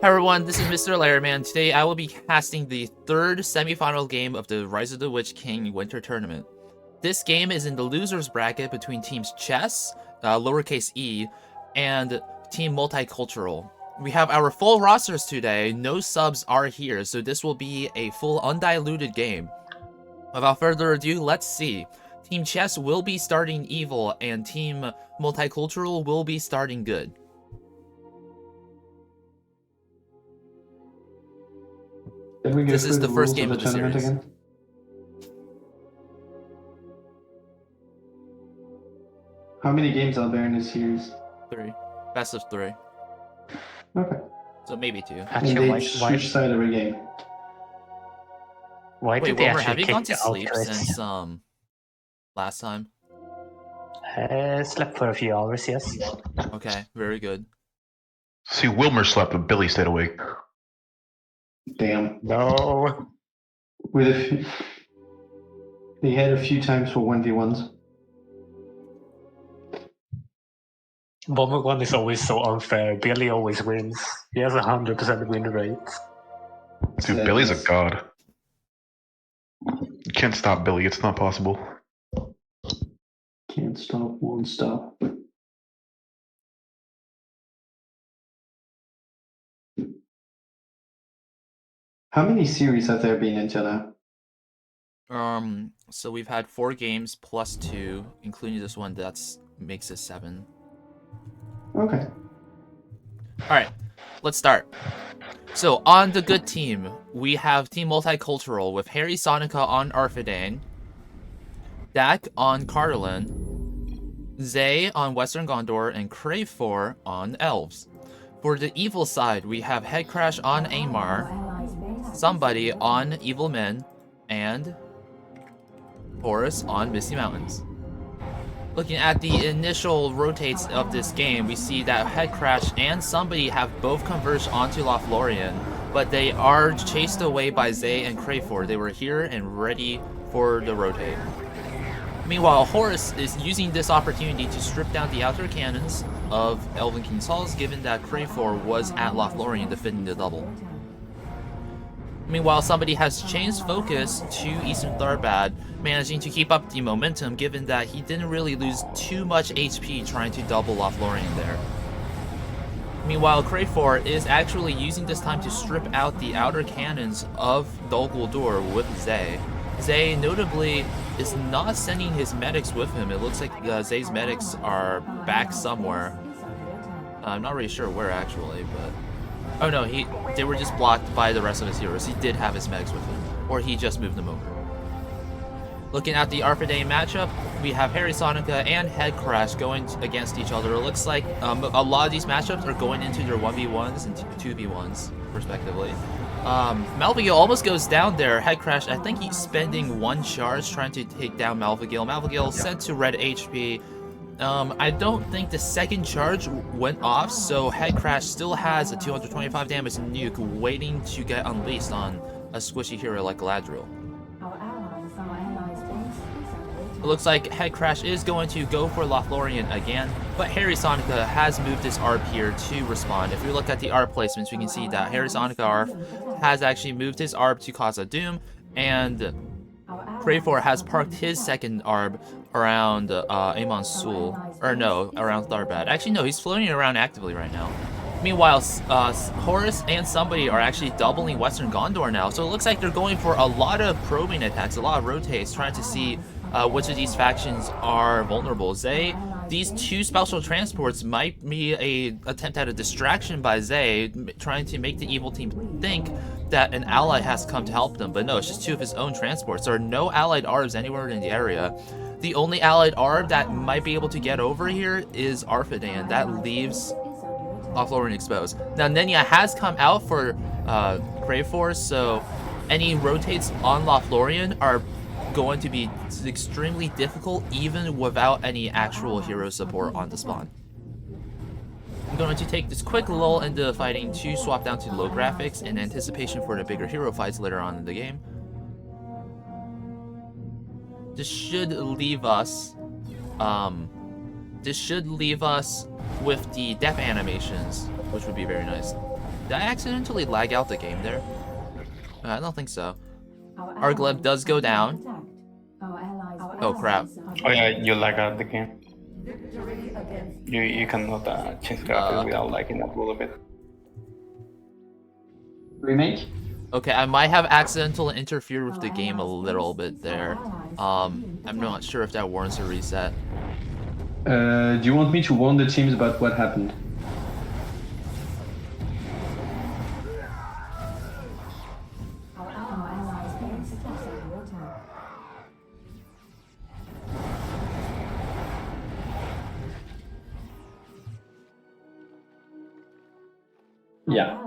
Hi everyone, this is Mr. Lairman. Today I will be casting the third semifinal game of the Rise of the Witch King Winter Tournament. This game is in the losers bracket between teams CHeSS, lowercase e, and Team Multicultural. We have our full rosters today, no subs are here, so this will be a full undiluted game. Without further ado, let's see. Team CHeSS will be starting evil, and Team Multicultural will be starting good. This is the first game of the series. Again? How many games are there in this series? 3. Best of 3. Okay. So maybe 2. Actually, and they switch side every game. Why did Wait, they Wilmer, actually have you kick gone to the sleep outfit? since last time? Slept for a few hours, yes. Okay, very good. See, Wilmer slept, but Billy stayed awake. Damn. No. With a few, they had a few times for 1v1s. 1v1 is always so unfair. Billy always wins. He has 100% win rate. Dude, Billy's a god. You can't stop Billy, it's not possible. Can't stop, won't stop. How many series have there been in Jeddah? So we've had 4 games plus 2, including this one. Makes it 7. Okay. Alright, let's start. So on the good team, we have Team Multicultural with Harry Sonica on Arfidane, Dak on Carlin, Zay on Western Gondor, and Crave4 on Elves. For the evil side, we have Headcrash on Amar, Somebody on Evil Men, and Horus on Misty Mountains. Looking at the initial rotates of this game, we see that Headcrash and Somebody have both converged onto Lothlorien, but they are chased away by Zay and Crave4. They were here and ready for the rotate. Meanwhile, Horus is using this opportunity to strip down the outer cannons of Elven King's Halls, given that Crave4 was at Lothlorien defending the double. Meanwhile, Somebody has changed focus to Eastern Tharbad, managing to keep up the momentum given that he didn't really lose too much HP trying to double Lothlorien there. Meanwhile, Crave4 is actually using this time to strip out the outer cannons of Dol Guldur with Zay. Zay, notably, is not sending his medics with him. It looks like Zay's medics are back somewhere. I'm not really sure where, actually, but... Oh no, they were just blocked by the rest of his heroes. He did have his medics with him, or he just moved them over. Looking at the Arfidane matchup, we have Harry Sonica and Headcrash going against each other. It looks like a lot of these matchups are going into their 1v1s and 2v1s, respectively. Malvigil almost goes down there. Headcrash, I think he's spending 1 charge trying to take down Malvigil. Malvigil sent to red HP. I don't think the second charge went off, so Headcrash still has a 225 damage nuke waiting to get unleashed on a squishy hero like Galadriel. It looks like Headcrash is going to go for Lothlorien again, but Harry Sonica has moved his ARP here to respond. If we look at the ARP placements, we can see that Harry Sonica ARP has actually moved his ARP to cause a Doom, and Crave4 has parked his second ARB around Amon Sul, or no, around Tharbad. Actually, no, he's floating around actively right now. Meanwhile, Horus and Somebody are actually doubling Western Gondor now, so it looks like they're going for a lot of probing attacks, a lot of rotates, trying to see which of these factions are vulnerable. Zay, these 2 special transports might be an attempt at a distraction by Zay, trying to make the evil team think that an ally has come to help them, but no, it's just 2 of his own transports. There are no allied ARBs anywhere in the area. The only allied ARB that might be able to get over here is Arfidane. That leaves Lothlorien exposed. Now, Nenya has come out for Crave4, so any rotates on Lothlorien are going to be extremely difficult even without any actual hero support on the spawn. I'm going to take this quick lull into fighting to swap down to low graphics in anticipation for the bigger hero fights later on in the game. This should leave us with the death animations, which would be very nice. Did I accidentally lag out the game there? I don't think so. Our gleb does go down. Oh crap. Oh yeah, you lag out the game. You cannot change graphics without lagging out a little bit. Remake? Okay, I might have accidentally interfered with the game a little bit there. I'm not sure if that warrants a reset. Do you want me to warn the teams about what happened? Yeah,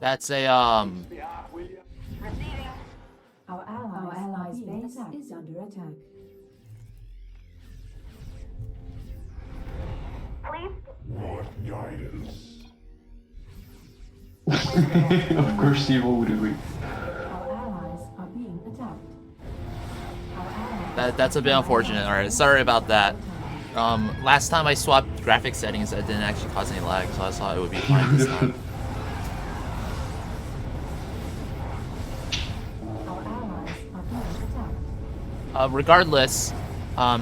That's a Our allies' base is under attack. of course Steve would agree. Our allies are being attacked. Our allies that's a bit unfortunate. Alright, sorry about that. Last time I swapped graphic settings, that didn't actually cause any lag, so I thought it would be fine this time. our allies are being attacked. Regardless,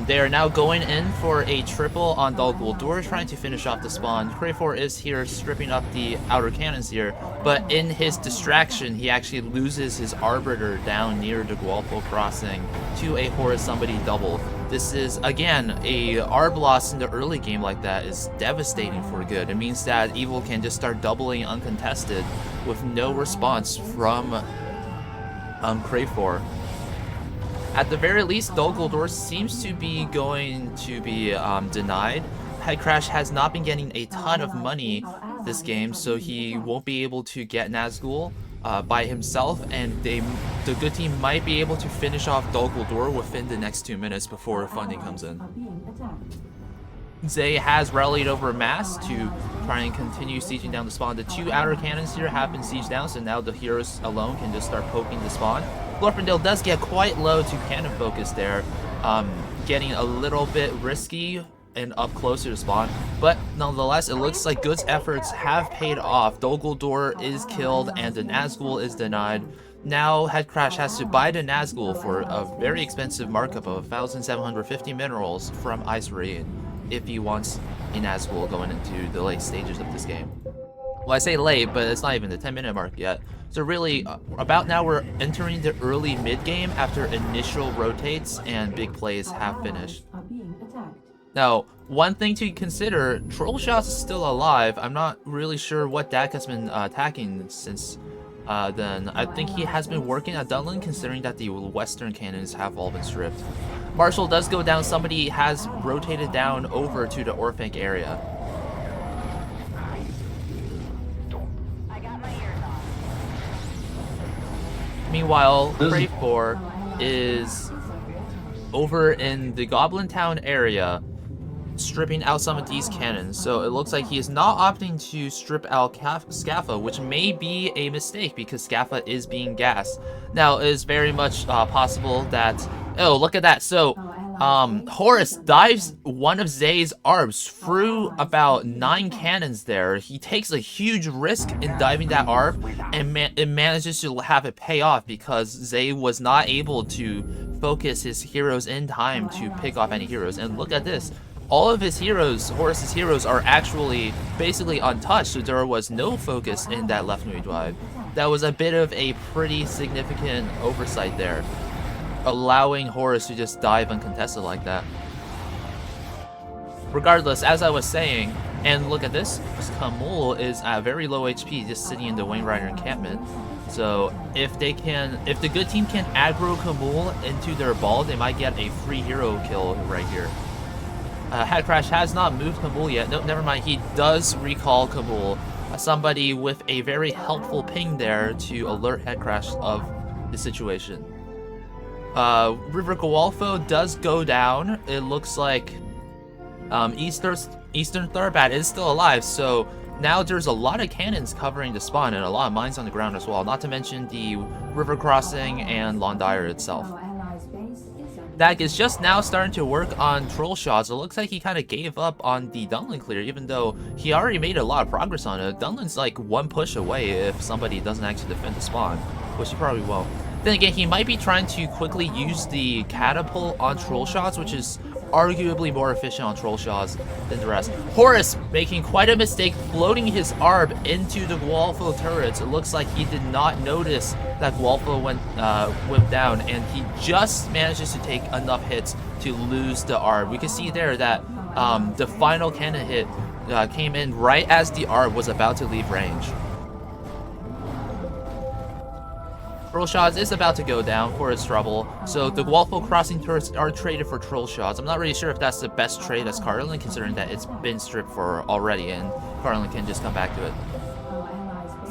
they are now going in for a triple on Dol Guldur, trying to finish off the spawn. Crayfor is here stripping up the outer cannons here, but in his distraction, he actually loses his Arbiter down near the Gualpo crossing to a Horus somebody double. This is, again, a Arb loss in the early game like that is devastating for good. It means that Evil can just start doubling uncontested with no response from Crayfor. At the very least, Dol Guldur seems to be going to be denied. Headcrash has not been getting a ton of money this game, so he won't be able to get Nazgul by himself, and the good team might be able to finish off Dol Guldur within the next 2 minutes before funding comes in. Are being attacked. Zay has rallied over mass to try and continue sieging down the spawn. The two outer cannons here have been sieged down, so now the heroes alone can just start poking the spawn. Glorfindel does get quite low to cannon focus there, getting a little bit risky and up closer to spawn. But nonetheless, it looks like Good's efforts have paid off. Dol Guldur is killed and the Nazgul is denied. Now Headcrash has to buy the Nazgul for a very expensive markup of 1,750 minerals from Ice Raid if he wants a Nazgul going into the late stages of this game. Well, I say late, but it's not even the 10-minute mark yet. So really, about now we're entering the early mid-game after initial rotates and big plays have finished. Are being attacked. Now, one thing to consider, Trollshots is still alive. I'm not really sure what deck has been attacking since then. I think he has been working at Dunlin, considering that the western cannons have all been stripped. Marshall does go down. Somebody has rotated down over to the Orphank area. Meanwhile, Crayfor is over in the Goblin Town area, stripping out some of these cannons. So it looks like he is not opting to strip out Scaffa, which may be a mistake because Scaffa is being gassed. Now, it is very much possible that... Oh, look at that. So, Horus dives one of Zay's Arbs through about 9 cannons there. He takes a huge risk in diving that Arb, and it manages to have it pay off because Zay was not able to focus his heroes in time to pick off any heroes. And look at this. All of his heroes, Horus's heroes, are actually basically untouched, so there was no focus in that left wing dive. That was a bit of a pretty significant oversight there, allowing Horus to just dive uncontested like that. Regardless, as I was saying, and look at this, Kamul is at very low HP, just sitting in the Wing Rider encampment. So if the good team can aggro Kamul into their ball, they might get a free hero kill right here. Headcrash has not moved Kamul yet. No, never mind. He does recall Kamul. Somebody with a very helpful ping there to alert Headcrash of the situation. River Gualfo does go down. It looks like Eastern Thurbat is still alive, so now there's a lot of cannons covering the spawn and a lot of mines on the ground as well, not to mention the river crossing and Londire itself. Our allies' base is under Dak is just now starting to work on troll shots. It looks like he kind of gave up on the Dunlin clear, even though he already made a lot of progress on it. Dunlin's like one push away if somebody doesn't actually defend the spawn, which he probably won't. Then again, he might be trying to quickly use the catapult on troll shots, which is arguably more efficient on troll shots than the rest. Horus making quite a mistake floating his ARB into the Gwalfo turrets. It looks like he did not notice that Gwalfo went down, and he just manages to take enough hits to lose the ARB. We can see there that the final cannon hit came in right as the ARB was about to leave range. Troll shots is about to go down for his trouble, so the Gwalfo crossing turrets are traded for troll shots. I'm not really sure if that's the best trade as Carlin, considering that it's been stripped for already and Carlin can just come back to it.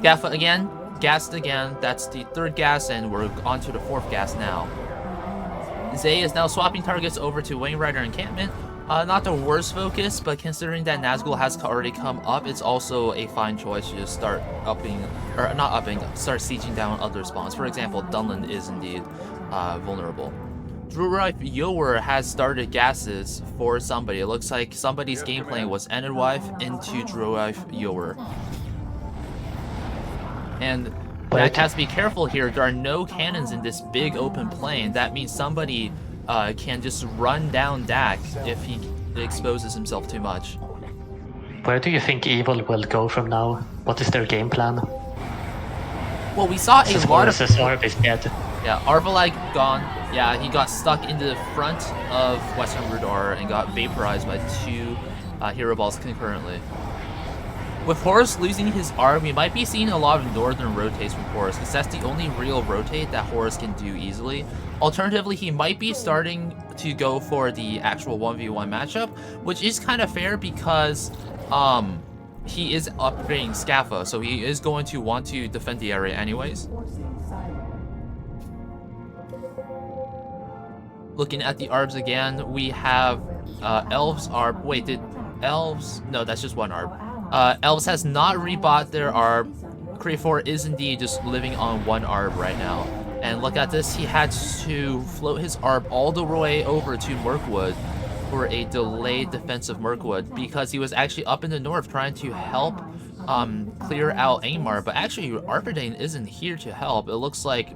Scaffa again, gassed again. That's the third gas, and we're on to the fourth gas now. Zay is now swapping targets over to Wing Rider encampment. Not the worst focus, but considering that Nazgul has already come up, it's also a fine choice to just start upping, or not upping, start sieging down other spawns. For example, Dunlin is indeed vulnerable. Druife Yower has started gases for somebody. It looks like somebody's game plan was Enedwife into Druife Yower. And Dak has to be careful here. There are no cannons in this big open plain. That means somebody can just run down Dak if he exposes himself too much. Where do you think Evil will go from now? What is their game plan? Well, we saw a lot of... Arb is dead. Yeah, Arvalag gone. Yeah, he got stuck into the front of Western Rudar and got vaporized by two hero balls concurrently. With Horus losing his arm, we might be seeing a lot of northern rotates from Horus, because that's the only real rotate that Horus can do easily. Alternatively, he might be starting to go for the actual 1v1 matchup, which is kind of fair because he is upgrading Scaffa, so he is going to want to defend the area anyways. Looking at the ARBs again, we have Elves ARB. Wait, did Elves? No, that's just one ARB. Elves has not rebought their ARB. Cree4 is indeed just living on one ARB right now. And look at this, he had to float his ARB all the way over to Mirkwood for a delayed defensive Mirkwood because he was actually up in the north trying to help clear out Aymar, but actually Arpidane isn't here to help. It looks like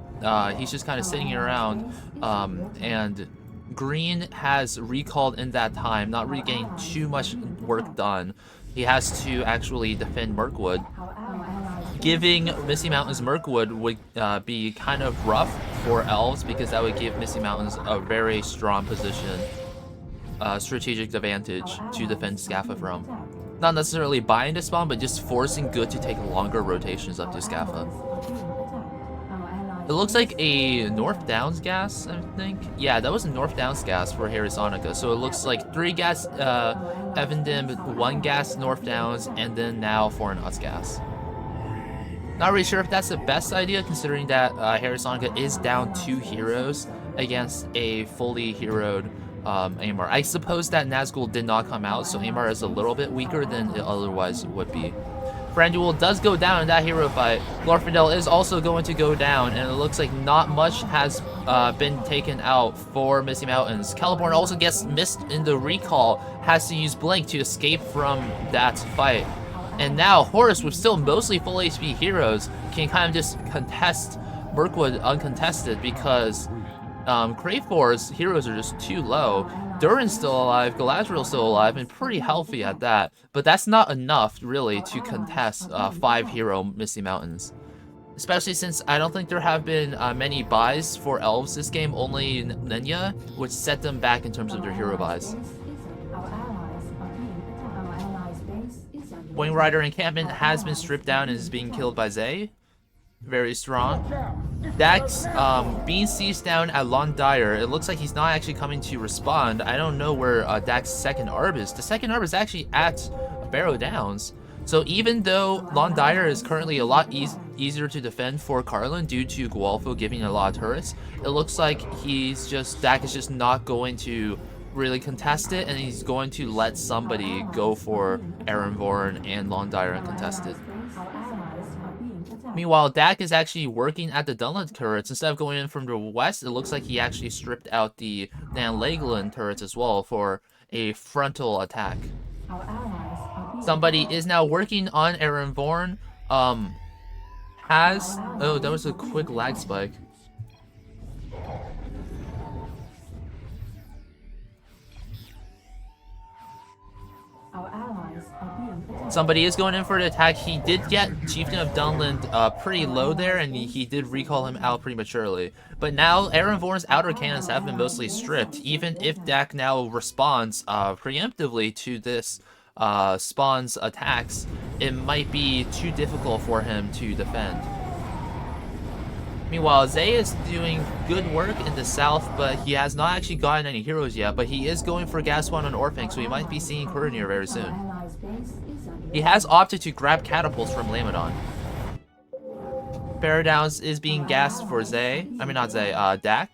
he's just kind of sitting around, and Green has recalled in that time, not really getting too much work done. He has to actually defend Mirkwood. Giving Misty Mountains Mirkwood would be kind of rough for Elves because that would give Misty Mountains a very strong position, strategic advantage to defend Scaffa from. Not necessarily buying the spawn, but just forcing Good to take longer rotations up to Scaffa. It looks like a North Downs gas, I think. Yeah, that was a North Downs gas for Harry Sonica. So it looks like 3 gas Evandim, 1 gas North Downs, and then now 4 Knots gas. Not really sure if that's the best idea, considering that Harry Sonica is down 2 heroes against a fully heroed Aymar. I suppose that Nazgul did not come out, so Aymar is a little bit weaker than it otherwise would be. Franduel does go down in that hero fight. Glorfindel is also going to go down, and it looks like not much has been taken out for Misty Mountains. Celeborn also gets missed in the recall, has to use Blink to escape from that fight. And now Horus, with still mostly full HP heroes, can kind of just contest Mirkwood uncontested because Crayfor's heroes are just too low. Durin's still alive, Galadriel's still alive, and pretty healthy at that. But that's not enough, really, to contest 5-hero Misty Mountains. Especially since I don't think there have been many buys for Elves this game, only Nenya, which set them back in terms of their hero buys. Wing Rider encampment has been stripped down and is being killed by Zay. Very strong. Dax being seized down at Londire. It looks like he's not actually coming to respond. I don't know where Dax's second ARB is. The second ARB is actually at Barrow Downs. So even though Londire is currently a lot easier to defend for Carlin due to Gwalfo giving a lot of turrets, it looks like Dax is just not going to really contest it, and he's going to let somebody go for Erenvorn and Londire uncontested. Meanwhile, Dak is actually working at the Dunlend turrets. Instead of going in from the west, it looks like he actually stripped out the Nan Lageland turrets as well for a frontal attack. Our allies are being Somebody attacked. is now working on Erenborn. Oh, that was a quick lag spike. Our allies are being attacked. Somebody is going in for the attack. He did get Chieftain of Dunland pretty low there, and he did recall him out prematurely. But now Erenborn's outer cannons have been mostly stripped. Even if Dak now responds preemptively to this spawn's attacks, it might be too difficult for him to defend. Meanwhile, Zay is doing good work in the south, but he has not actually gotten any heroes yet. But he is going for Gas 1 on Orphank, so we might be seeing Coronir very Our soon. allies' base is under He has opted to grab catapults from Lamadon. Paradowns is being gassed for Zay. I mean, not Zay, Dak.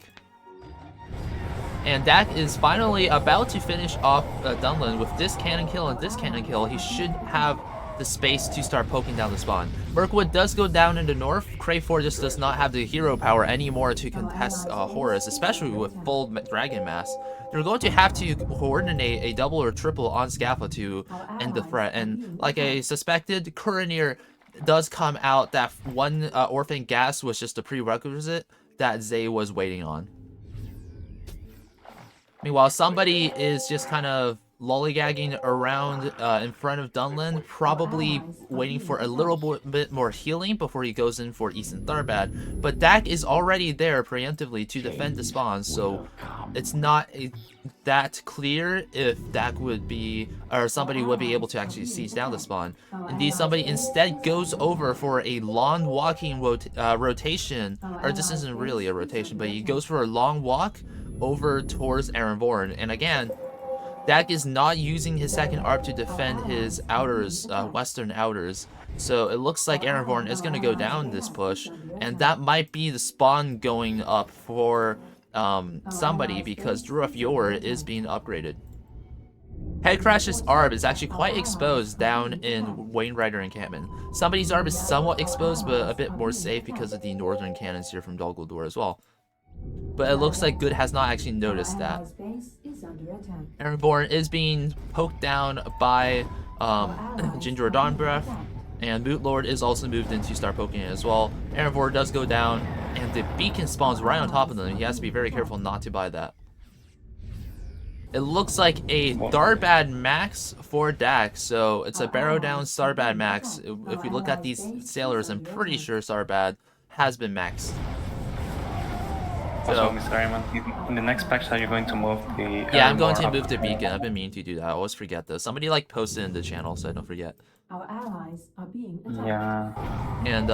And Dak is finally about to finish off Dunland with this cannon kill and this cannon kill. He should have the space to start poking down the spawn. Mirkwood does go down in the north. Crayford just does not have the hero power anymore to contest Horus, especially with full Dragon Mass. They're going to have to coordinate a double or triple on Scaffold to end the threat. And like I suspected, Coronir does come out. That one Orphan Gas was just a prerequisite that Zay was waiting on. Meanwhile, somebody is just kind of lollygagging around in front of Dunland, probably waiting for a little bit more healing before he goes in for Easton Tharbad. But Dak is already there preemptively to defend the spawn, so it's not that clear if Dak would be, or somebody would be able to actually siege down the spawn. Indeed, somebody instead goes over for a long walking rotation, or this isn't really a rotation, but he goes for a long walk over towards Erenborn. And again, Dak is not using his second ARP to defend his outers, western outers. So it looks like Erenborn is going to go down this push, and that might be the spawn going up for somebody, because Drew of Yor is being upgraded. Headcrash's ARB is actually quite exposed down in Wainwriter encampment. Somebody's ARB is somewhat exposed, but a bit more safe because of the northern cannons here from Dol Guldur as well. But it looks like Good has not actually noticed that. Erenborn is being poked down by Ginger Dawnbreath, and Boot Lord is also moved in to start poking it as well. Erenborn does go down, and the beacon spawns right on top of them. He has to be very careful not to buy that. It looks like a Starbad max for Dak, so it's a Barrow Down Starbad max. If we look at these sailors, I'm pretty sure Starbad has been maxed. Also, Mr. Raymond, in the next patch, are you going to move the... Yeah, I'm going to move the beacon. I've been meaning to do that. I always forget this. Somebody like posted in the channel, so I don't forget. Our allies are being attacked. Yeah. And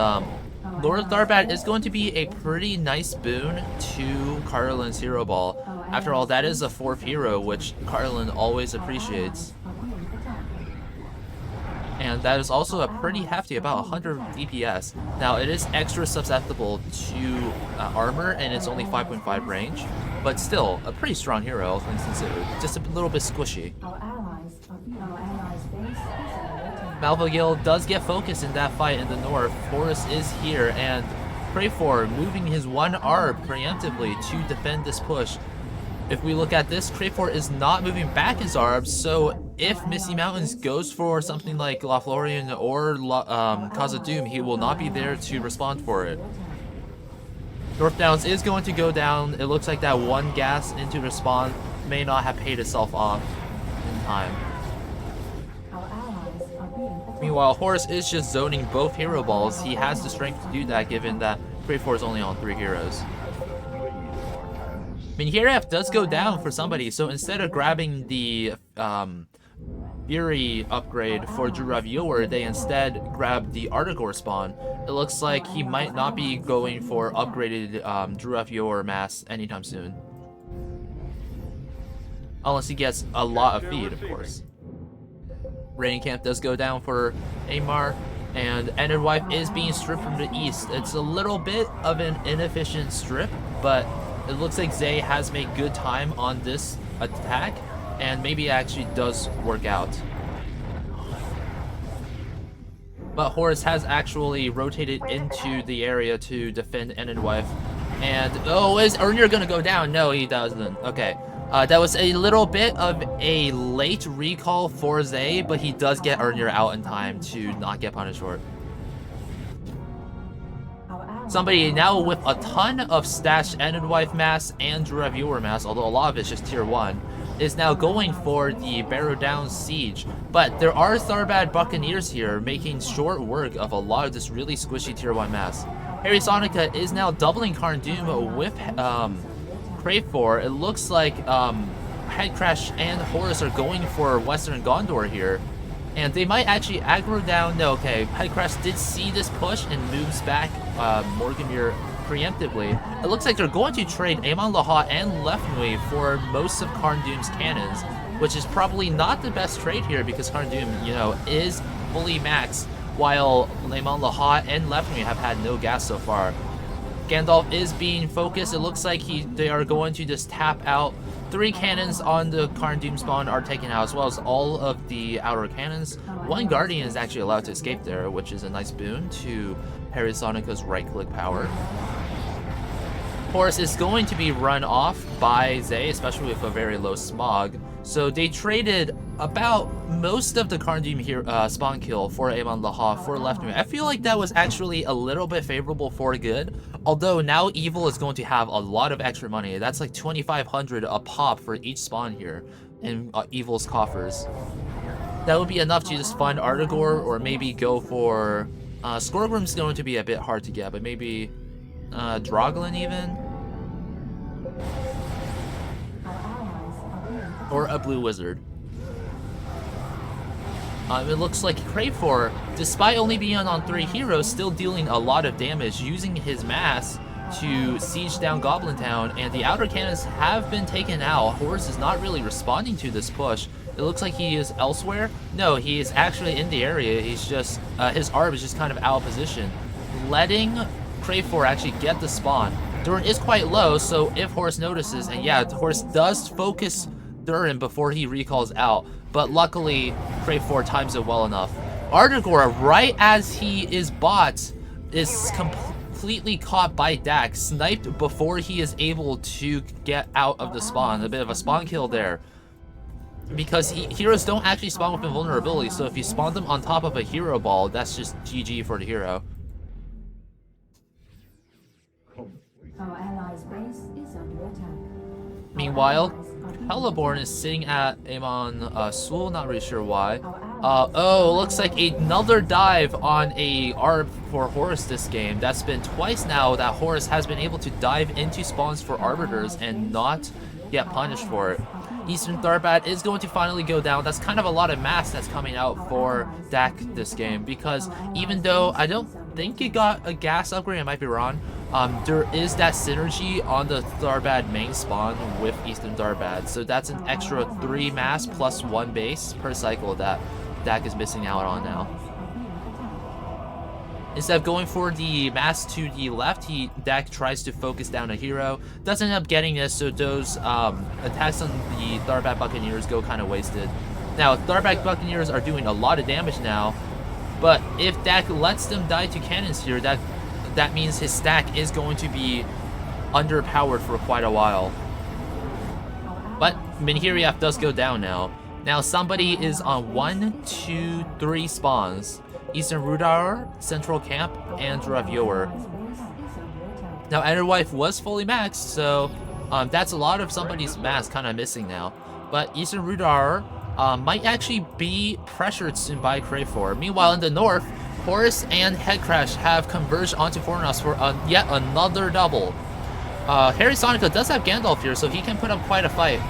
Lord Tharbad is going to be a pretty nice boon to Carlin's Hero Ball. After all, that is a 4th hero, which Carlin always appreciates. Are being attacked. And that is also a pretty hefty, about 100 DPS. Now, it is extra susceptible to armor, and it's only 5.5 range. But still, a pretty strong hero, all things considered. Just a little bit squishy. Our allies base is under attack. Malvogil does get focused in that fight in the north. Horus is here, and Crayfor moving his one ARB preemptively to defend this push. If we look at this, Crayfor is not moving back his ARBs, so if Misty Mountains goes for something like Lothlorien or Cause of Doom, he will not be there to respond for it. North Downs is going to go down. It looks like that one gas into the spawn may not have paid itself off in time. Our allies are being attacked. Meanwhile, Horus is just zoning both hero balls. He has the strength to do that, given that Crayfor is only on 3 heroes. I mean, Hiref does go down for somebody, so instead of grabbing the Fury upgrade for Jurav Yor, they instead grab the Artigor spawn. It looks like he might not be going for upgraded Jurav Yor mass anytime soon. Unless he gets a lot of feed, of course. Rain Camp does go down for Amar, and Ended Wife is being stripped from the east. It's a little bit of an inefficient strip, but it looks like Zay has made good time on this attack, and maybe it actually does work out. but Horus has actually rotated into the area to defend Enenwife. And, oh, is Ernir gonna go down? No, he doesn't. Okay. That was a little bit of a late recall for Zay, but he does get Ernir out in time to not get punished for it. Somebody now with a ton of stashed Enenwife mass and Dura Viewer mass, although a lot of it's just tier 1, is now going for the Barrow Down Siege. But there are Tharbad Buccaneers here making short work of a lot of this really squishy tier 1 mass. Harry Sonica is now doubling Karn Doom with Crave 4. It looks like Headcrash and Horus are going for Western Gondor here. And they might actually aggro down. No, okay. Headcrash did see this push and moves back Morganmere preemptively. It looks like they're going to trade Amon Laha and Lefnui for most of Karn Doom's cannons, which is probably not the best trade here because Karn Doom, you know, is fully maxed, while Amon Laha and Lefnui have had no gas so far. Gandalf is being focused. It looks like they are going to just tap out. 3 cannons on the Karn Doom spawn are taken out, as well as all of the outer cannons. 1 Guardian is actually allowed to escape there, which is a nice boon to Harry Sonica's right-click power. Horus is going to be run off by Zay, especially with a very low smog. So they traded about most of the Karn Doom here, spawn kill for Amon Laha for Lefnui. I feel like that was actually a little bit favorable for good, although now Evil is going to have a lot of extra money. That's like 2,500 a pop for each spawn here in Evil's coffers. That would be enough to just fund Artigor, or maybe go for... Skorgrim's going to be a bit hard to get, but maybe Droglin even? Or a blue wizard. It looks like Crave 4, despite only being on 3 heroes, still dealing a lot of damage, using his mass to siege down Goblin Town, and the outer cannons have been taken out. Horus is not really responding to this push. It looks like he is elsewhere. No, he is actually in the area. He's just, his ARB is just kind of out of position, letting Crave 4 actually get the spawn. Durin is quite low, so if Horus notices, and yeah, Horus does focus Durin before he recalls out, but luckily Crave 4 times it well enough. Artigor, right as he is bought, is completely caught by Dak, sniped before he is able to get out of the spawn. A bit of a spawn kill there. Because heroes don't actually spawn with invulnerability, so if you spawn them on top of a hero ball, that's just GG for the hero. Our allies' base is under attack. Meanwhile, Heliborn is sitting at Amon Sul, not really sure why. Oh, looks like another dive on a ARB for Horus this game. That's been twice now that Horus has been able to dive into spawns for Arbiters and not get punished for it. Eastern Tharbad is going to finally go down. That's kind of a lot of mass that's coming out for Dak this game, because even though I don't think it got a gas upgrade, I might be wrong, there is that synergy on the Tharbad main spawn with Eastern Tharbad, so that's an extra 3 mass plus 1 base per cycle that Dak is missing out on now. Instead of going for the mass to the left, Dak tries to focus down a hero. Doesn't end up getting this, so those attacks on the Tharbad Buccaneers go kind of wasted. Now, Tharbad Buccaneers are doing a lot of damage now, but if Dak lets them die to cannons here, that means his stack is going to be underpowered for quite a while. But Minhiriath does go down now. Now somebody is on 1, 2, 3 spawns. Eastern Rudar, Central Camp, and Ravioer. Now Enderwife was fully maxed, so that's a lot of somebody's mass kind of missing now. But Eastern Rudar might actually be pressured soon by Crave 4. Meanwhile in the north, Horus and Headcrash have converged onto Fornos for yet another double. Harry Sonica does have Gandalf here, so he can put up quite a fight.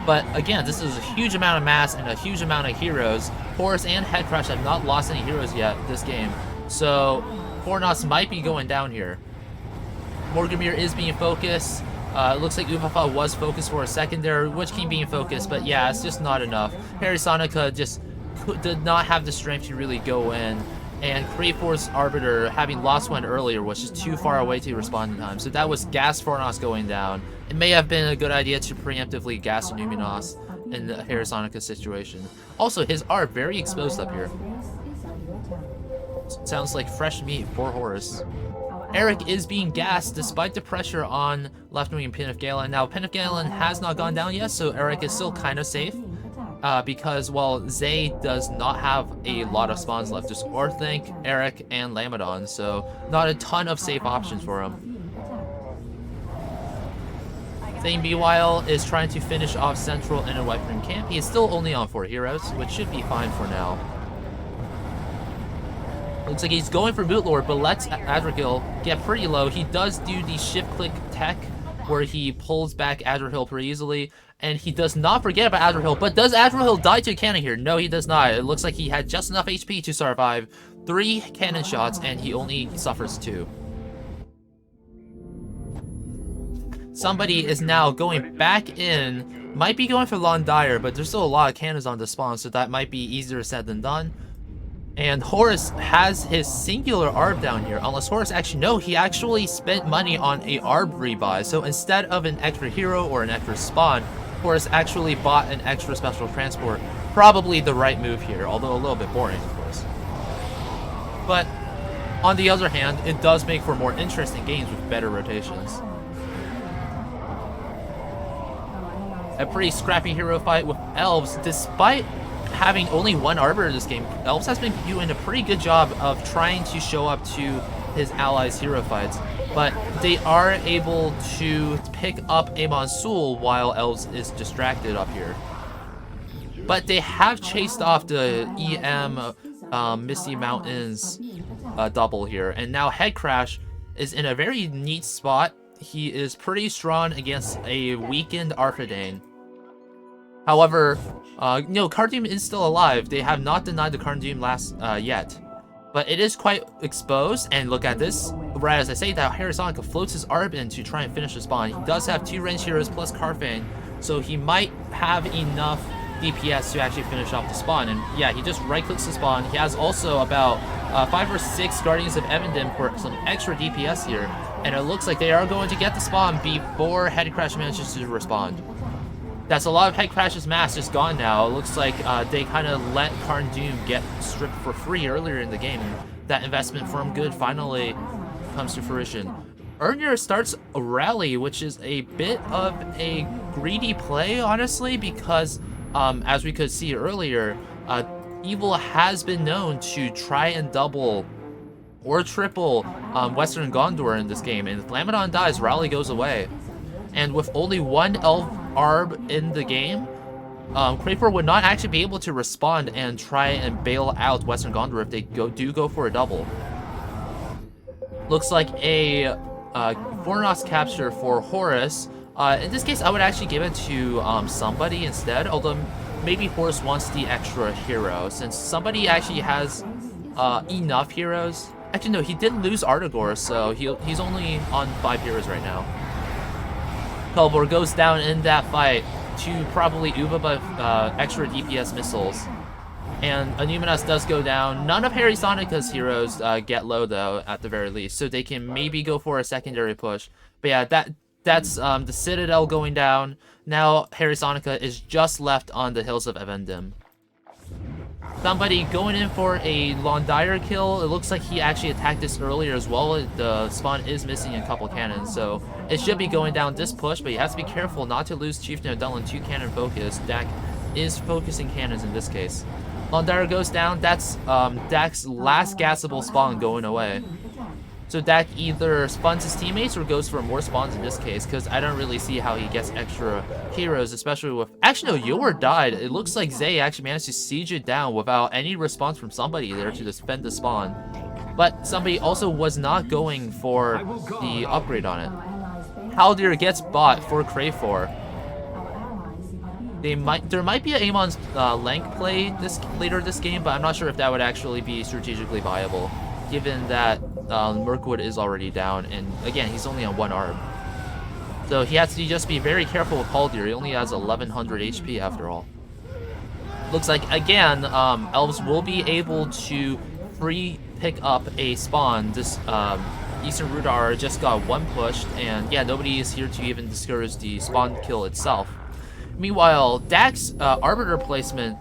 But again, this is a huge amount of mass and a huge amount of heroes. Horus and Headcrash have not lost any heroes yet this game, so Fornos might be going down here. Morganmere is being focused. It looks like Ufafa was focused for a second there, Witch King being focused, but yeah, it's just not enough. Harry Sonica just did not have the strength to really go in, and Crave 4's Arbiter, having lost one earlier, was just too far away to respond in time. So that was gas Fornos going down. It may have been a good idea to preemptively gas Numinos in the Harry Sonica situation. Also, his ARB very exposed up here. sounds like fresh meat for Horus. Eric is being gassed despite the pressure on left wing Pin of Galen. Now, Pin of Galen has not gone down yet, so Eric is still kind of safe. Because, well, Zay does not have a lot of spawns left. There's Orthanc, Eric, and Lamadon, so not a ton of safe options for him. Zay, meanwhile, is trying to finish off Central in a Weapon camp. He is still only on 4 heroes, which should be fine for now. Looks like he's going for Boot Lord, but lets Adrigil get pretty low. He does do the shift-click tech, where he pulls back Adrigil pretty easily, and he does not forget about Adrigil, but does Adrigil die to a cannon here? No, he does not. It looks like he had just enough HP to survive 3 cannon shots, and he only suffers 2. Somebody is now going back in, might be going for Londire, but there's still a lot of cannons on the spawn, so that might be easier said than done. And Horus has his singular ARB down here, unless Horus actually, no, he actually spent money on a ARB rebuy. So instead of an extra hero or an extra spawn, Horus actually bought an extra special transport. Probably the right move here, although a little bit boring, of course. But on the other hand, it does make for more interesting games with better rotations. A pretty scrappy hero fight with Elves, despite having only 1 Arbiter in this game. Elves has been doing a pretty good job of trying to show up to his allies' hero fights, but they are able to pick up Amon Sul while Elves is distracted up here. But they have chased off the EM Misty Mountains double here, and now Headcrash is in a very neat spot. He is pretty strong against a weakened Arthedain. However, no, Cardoom is still alive. They have not denied the Cardoom yet. But it is quite exposed, and look at this. Right as I say that, Harisonica floats his ARB in to try and finish the spawn. He does have 2 ranged heroes plus Carfane, so he might have enough DPS to actually finish off the spawn. And yeah, he just right-clicks the spawn. He has also about 5 or 6 Guardians of Evendom for some extra DPS here. And it looks like they are going to get the spawn before Headcrash manages to respond. That's a lot of Headcrash's mass just gone now. It looks like they kind of let Cardoom get stripped for free earlier in the game. That investment from good finally comes to fruition. Ernir starts a rally, which is a bit of a greedy play, honestly, because as we could see earlier, Evil has been known to try and double or triple Western Gondor in this game, and if Lamadon dies, rally goes away. And with only 1 Elf ARB in the game, Krafor would not actually be able to respond and try and bail out Western Gondor if they do go for a double. Looks like a Fornos capture for Horus. In this case, I would actually give it to somebody instead, although maybe Horus wants the extra hero, since somebody actually has enough heroes. Actually, no, he did lose Artagor, so he's only on 5 heroes right now. Pelbor goes down in that fight to probably Uba, but extra DPS missiles. And Anuminas does go down. None of Harry Sonica's heroes get low, though, at the very least, so they can maybe go for a secondary push. But yeah, that's the Citadel going down. Now Harry Sonica is just left on the Hills of Evendim. Somebody going in for a Londire kill. It looks like he actually attacked this earlier as well. The spawn is missing a couple cannons, so it should be going down this push, but you have to be careful not to lose Chieftain Odellin 2 cannon focus. Dak is focusing cannons in this case. Londire goes down. That's Dak's last gassable spawn going away. So Dak either spawns his teammates or goes for more spawns in this case, because I don't really see how he gets extra heroes, especially with... Actually, no, Yor died. It looks like Zay actually managed to siege it down without any response from somebody there to defend the spawn. But somebody also was not going for the upgrade on it. Haldir gets bought for Krafor. There might be an Amon's Lank play later this game, but I'm not sure if that would actually be strategically viable, given that Mirkwood is already down, and again, he's only on 1 ARB. So he has to just be very careful with Haldir. He only has 1100 HP after all. Looks like, again, Elves will be able to free pick up a spawn. This Eastern Rudar just got 1 pushed, and yeah, nobody is here to even discourage the spawn kill itself. Meanwhile, Dak's Arbiter placement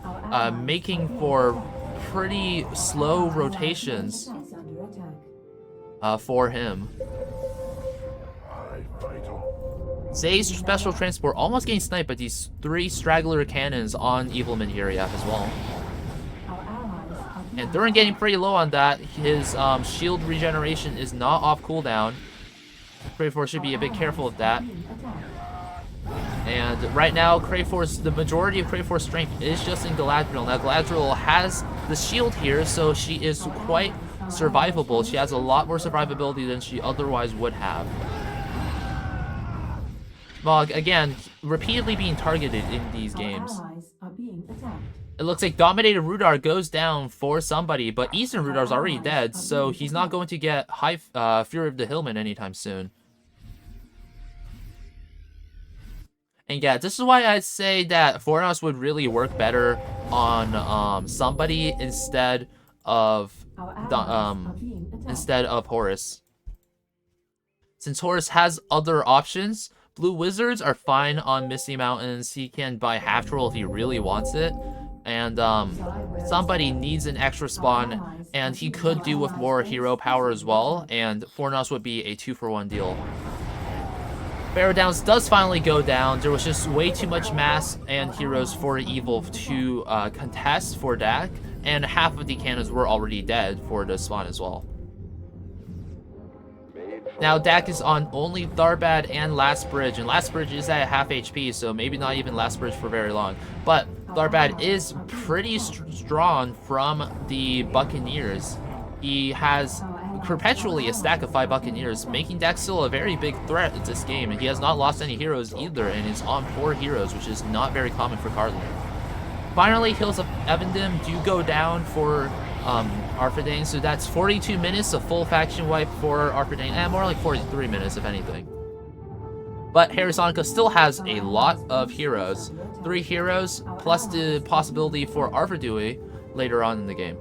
making for pretty slow rotations. for him. Zay's special transport almost getting sniped by these 3 straggler cannons on Evilman here as well. And Thurin getting pretty low on that. His shield regeneration is not off cooldown. Crayforce should be a bit careful of that. And right now, the majority of Crayforce's strength is just in Galadriel. Now, Galadriel has the shield here, so she is quite survivable. She has a lot more survivability than she otherwise would have. Mog, again, repeatedly being targeted in these games. It looks like Dominated Rudar goes down for somebody, but Eastern Rudar's already dead, so he's not going to get high Fury of the Hillman anytime soon. And yeah, this is why I'd say that Fornos would really work better on somebody instead of Horus. Since Horus has other options, Blue Wizards are fine on Misty Mountains. He can buy half troll if he really wants it. And somebody needs an extra spawn, and he could do with more hero power as well, and Fornos would be a 2-for-1 deal. Barrow Downs does finally go down. There was just way too much mass and heroes for Evil to contest for Dak, and half of the cannons were already dead for the spawn as well. Now Dak is on only Tharbad and Last Bridge, and Last Bridge is at half HP, so maybe not even Last Bridge for very long. But Tharbad is pretty strong from the Buccaneers. He has perpetually a stack of 5 Buccaneers, making Dak still a very big threat in this game, and he has not lost any heroes either, and is on 4 heroes, which is not very common for Karlan. Finally, Hills of Evendom do go down for Arthedain, so that's 42 minutes of full faction wipe for Arthedain, and more like 43 minutes if anything. But Harry Sonica still has a lot of heroes, 3 heroes, plus the possibility for Arthurdui later on in the game.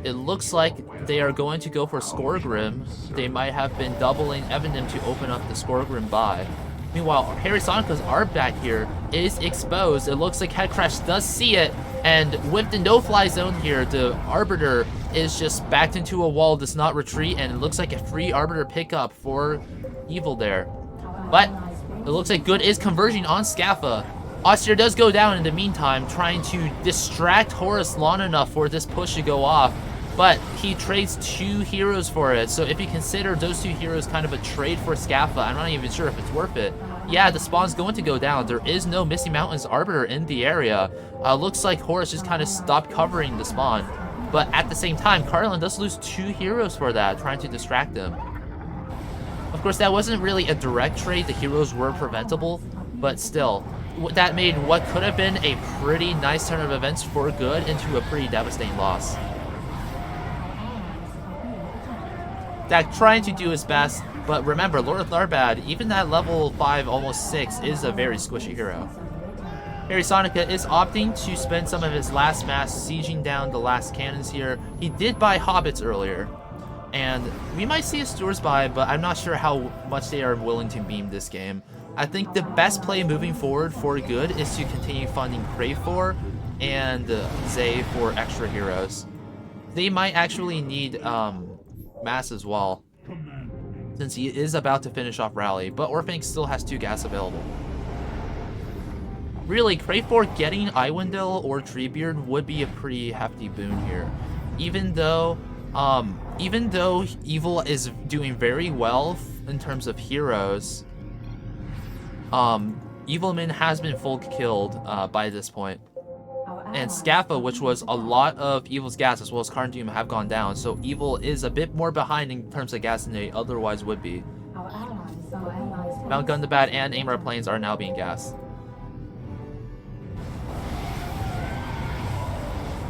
It looks like they are going to go for Skorgrim. They might have been doubling Evendom to open up the Skorgrim buy. Meanwhile, Harry Sonica's Arb back here is exposed. It looks like Headcrash does see it, and with the no-fly zone here, the Arbiter is just backed into a wall, does not retreat, and it looks like a free Arbiter pickup for Evil there. But it looks like Good is converging on Scaffa. Austere does go down in the meantime, trying to distract Horus long enough for this push to go off, but he trades 2 heroes for it, so if you consider those 2 heroes kind of a trade for Scaffa, I'm not even sure if it's worth it. Yeah, the spawn's going to go down. There is no Misty Mountains Arbiter in the area. Looks like Horus just kind of stopped covering the spawn, but at the same time, Karlan does lose 2 heroes for that, trying to distract him. Of course, that wasn't really a direct trade. The heroes were preventable, but still, that made what could have been a pretty nice turn of events for Good into a pretty devastating loss. Dak trying to do his best, but remember, Lord of Tharbad, even at level 5, almost 6, is a very squishy hero. Harry Sonica is opting to spend some of his last mass sieging down the last cannons here. He did buy Hobbits earlier, and we might see a Stewards buy, but I'm not sure how much they are willing to beam this game. I think the best play moving forward for Good is to continue funding Crayfor and Zay for extra heroes. They might actually need mass as well, since he is about to finish off Rally, but Orphanix still has 2 gas available. Really, Crayfor getting Iwindale or Treebeard would be a pretty hefty boon here. Even though Evil is doing very well in terms of heroes, Evilman has been full killed by this point. And Scaffa, which was a lot of Evil's gas, as well as Karn Doom, have gone down, so Evil is a bit more behind in terms of gas than they otherwise would be. Mount Gundabad and Aimar Plains are now being gassed.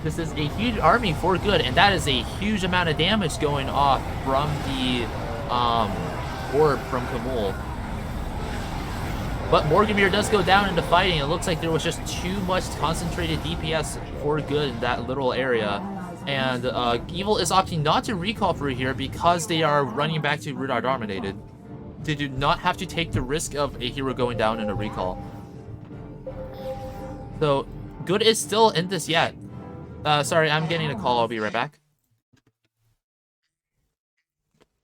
This is a huge army for Good, and that is a huge amount of damage going off from the orb from Kamul. But Morganmere does go down into fighting. It looks like there was just too much concentrated DPS for Good in that little area. And Evil is opting not to recall through here because they are running back to Rudar Dominated. They do not have to take the risk of a hero going down in a recall. So Good is still in this yet. Sorry, I'm getting a call. I'll be right back.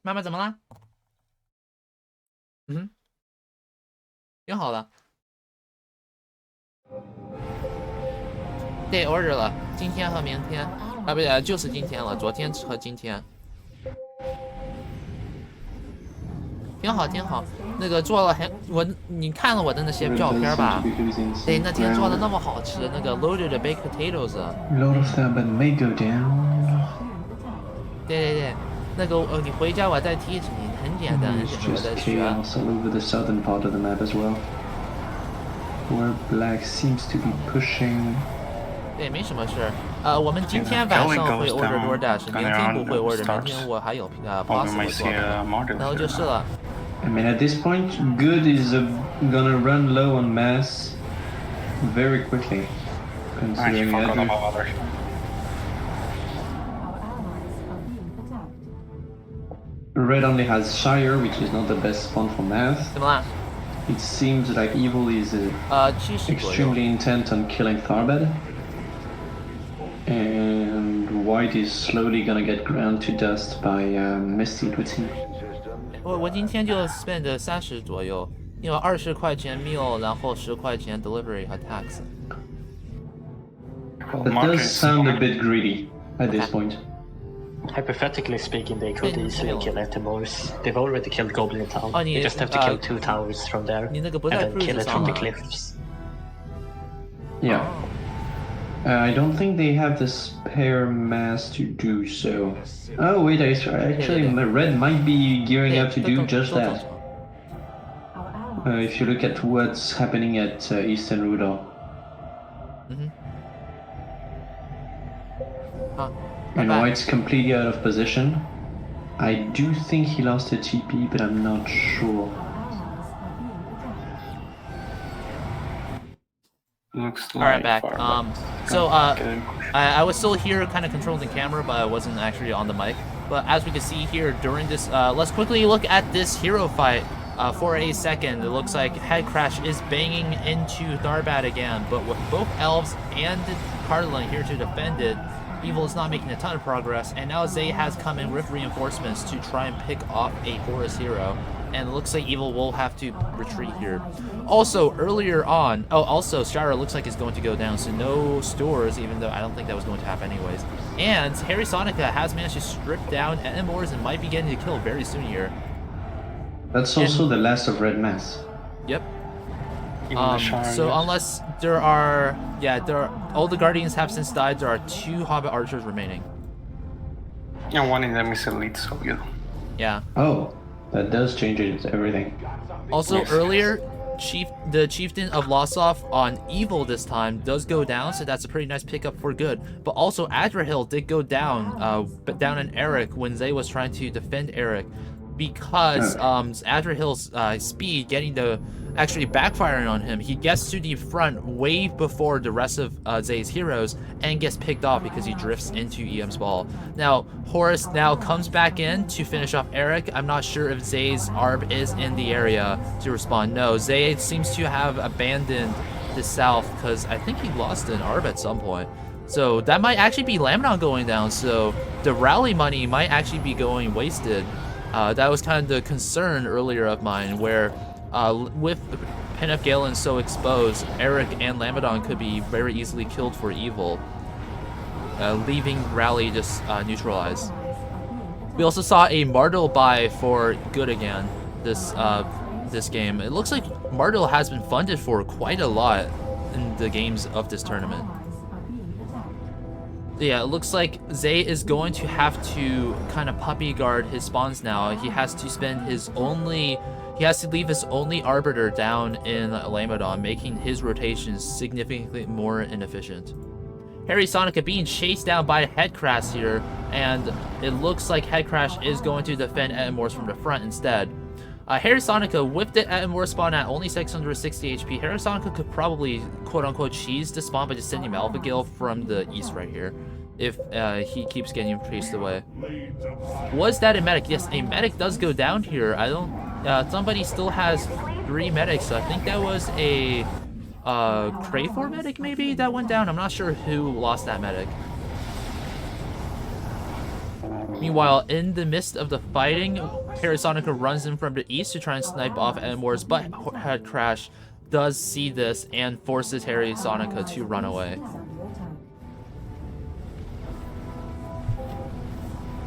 妈妈怎么了？嗯，挺好的。对 ，order 了，今天和明天啊，不对，就是今天了，昨天和今天。挺好，挺好。那个做了你看了我的那些 Red 照 does 片 seem 吧 to？be losing 对， some 那天做的 ground. 那么好吃，那个 loaded baked potatoes。A lot of that, but may go down. 对，那个你回家我再提示你，很简单，很 There's 简单，我 just 在学。 chaos all over the southern part of the map as well, where black seems to be pushing. 对，没什么事。我们今天晚上会 order DoorDash， 明天不会 order， 明天我还有 Or we pasta might 我 see 做 a 的， martyr. 然后就是了。 I mean, at this point, good is gonna run low on mass very quickly, Actually, considering forgot every- about others. Our allies are being attacked. Red only has Shire, which is not the best spawn for mass. 怎么了？ It seems like Evil is 70左右。 extremely intent on killing Tharbad. And White is slowly gonna get ground to dust by Misty, it would seem. 我今天就 spend 30左右，因为20块钱 meal， 然后10块钱 delivery 和 tax。 Well, That martyr does is sound a fine. bit greedy at this point. Hypothetically speaking, they could easily kill Etemors. They've already killed Goblin Town. Oh, They just have to kill 2 towers from there, 你那个不 and 在 then kill cruise it from the 上吗？ cliffs. Yeah. I don't think they have the spare mass to do so. Oh wait, actually Red might be gearing up to do just that. Our allies If you look at what's happening at Eastern Rudolph. 好， And 拜拜。 White's completely out of position. I do think he lost a TP, but I'm not sure. allies are being attacked. Looks All right, like back. far, So getting pushed. I was still here, kind of controlling the camera, but I wasn't actually on the mic. But as we can see here during this, let's quickly look at this hero fight. For a second, it looks like Head Crash is banging into Tharbad again, but with both Elves and Cardinal here to defend it, Evil is not making a ton of progress, and now Zay has come in with reinforcements to try and pick off a Horus hero, and it looks like Evil will have to retreat here. Also, earlier on, also Shara looks like it's going to go down, so no stores, even though I don't think that was going to happen anyways. And Harry Sonica has managed to strip down Enmors and might be getting a kill very soon here. That's also the last of Red Mass. Yep. Even the Shire, So yes. unless there are, all the Guardians have since died, there are 2 Hobbit Archers remaining. And one of them is elite, so you. Yeah. Oh, that does change everything. Also, Yes. earlier, the Chieftain of Lossoff on Evil this time does go down, so that's a pretty nice pickup for good. But also, Adrahil did go down, but down in Eric when Zay was trying to defend Eric, because Adrahil's speed actually backfiring on him. He gets to the front way before the rest of Zay's heroes and gets picked off because he drifts into EM's ball. Now, Horus now comes back in to finish off Eric. I'm not sure if Zay's ARB is in the area to respond. No, Zay seems to have abandoned the south because I think he lost an ARB at some point. So that might actually be Lamnon going down, so the rally money might actually be going wasted. That was kind of the concern earlier of mine, where with Penef Galen so exposed, Eric and Lamedon could be very easily killed for Evil, leaving Rally just neutralized. We also saw a Mardil buy for good again this game. It looks like Mardil has been funded for quite a lot in the games of this tournament. Allies are being attacked. Yeah, it looks like Zay is going to have to kind of puppy guard his spawns now. He has to leave his only Arbiter down in Lamedon, making his rotations significantly more inefficient. Harry Sonica being chased down by Headcrash here, and it looks like Headcrash is going to defend Etmors from the front instead. Harry Sonica with the Etmor spawn at only 660 HP. Harry Sonica could probably quote-unquote cheese the spawn by just sending Alpha Gale from the east right here, if he keeps getting chased away. Was that a medic? Yes, a medic does go down here. I don't... somebody still has 3 medics, so I think that was a Crayfor medic maybe that went down. I'm not sure who lost that medic. Meanwhile, in the midst of the fighting, Harry Sonica runs in from the east to try and snipe off Edwards, but Head Crash does see this and forces Harry Sonica to run away.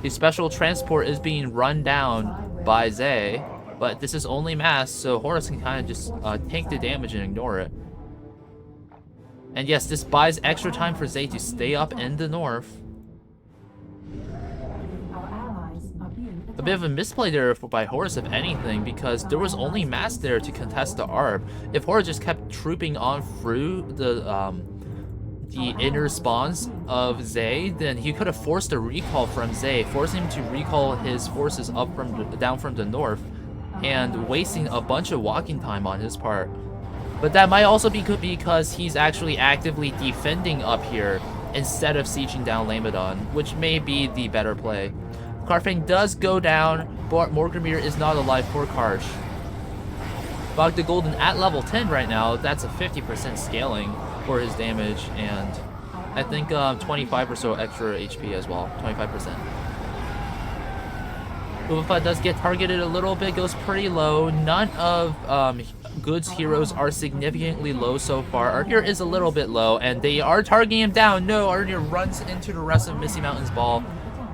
The special transport is being run down by Zay, but this is only mass, so Horus can kind of just tank the damage and ignore it. And yes, this buys extra time for Zay to stay up in the north. A bit of a misplay there by Horus, if anything, because there was only mass there to contest the ARB. If Horus just kept trooping on through the inner spawns of Zay, then he could have forced a recall from Zay, forcing him to recall his forces up down from the north, and wasting a bunch of walking time on his part. But that might also be good because he's actually actively defending up here instead of sieging down Lamadon, which may be the better play. Karfang does go down, but Morgrimir is not alive for Karsh. Bogda Golden at level 10 right now, that's a 50% scaling for his damage, and I think 25 or so extra HP as well, 25%. Uvafa does get targeted a little bit, goes pretty low. None of Good's heroes are significantly low so far. Arnir is a little bit low, and they are targeting him down. No, Arnir runs into the rest of Misty Mountain's ball,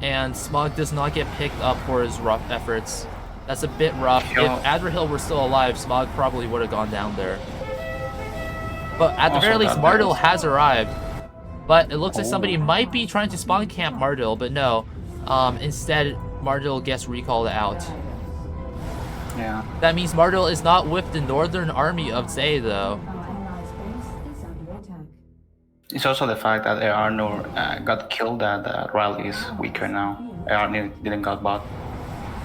and Smog does not get picked up for his rough efforts. That's a bit rough. If Adderhill were still alive, Smog probably would have gone down there. But at the very least, Mardil has arrived. But it looks like somebody might be trying to spawn camp Mardil, but no. Instead, Mardil gets recalled out. Yeah. That means Mardil is not with the northern army of Zay, though. It's also the fact that Arnor got killed at Riley is weaker now. Arnor didn't got bought.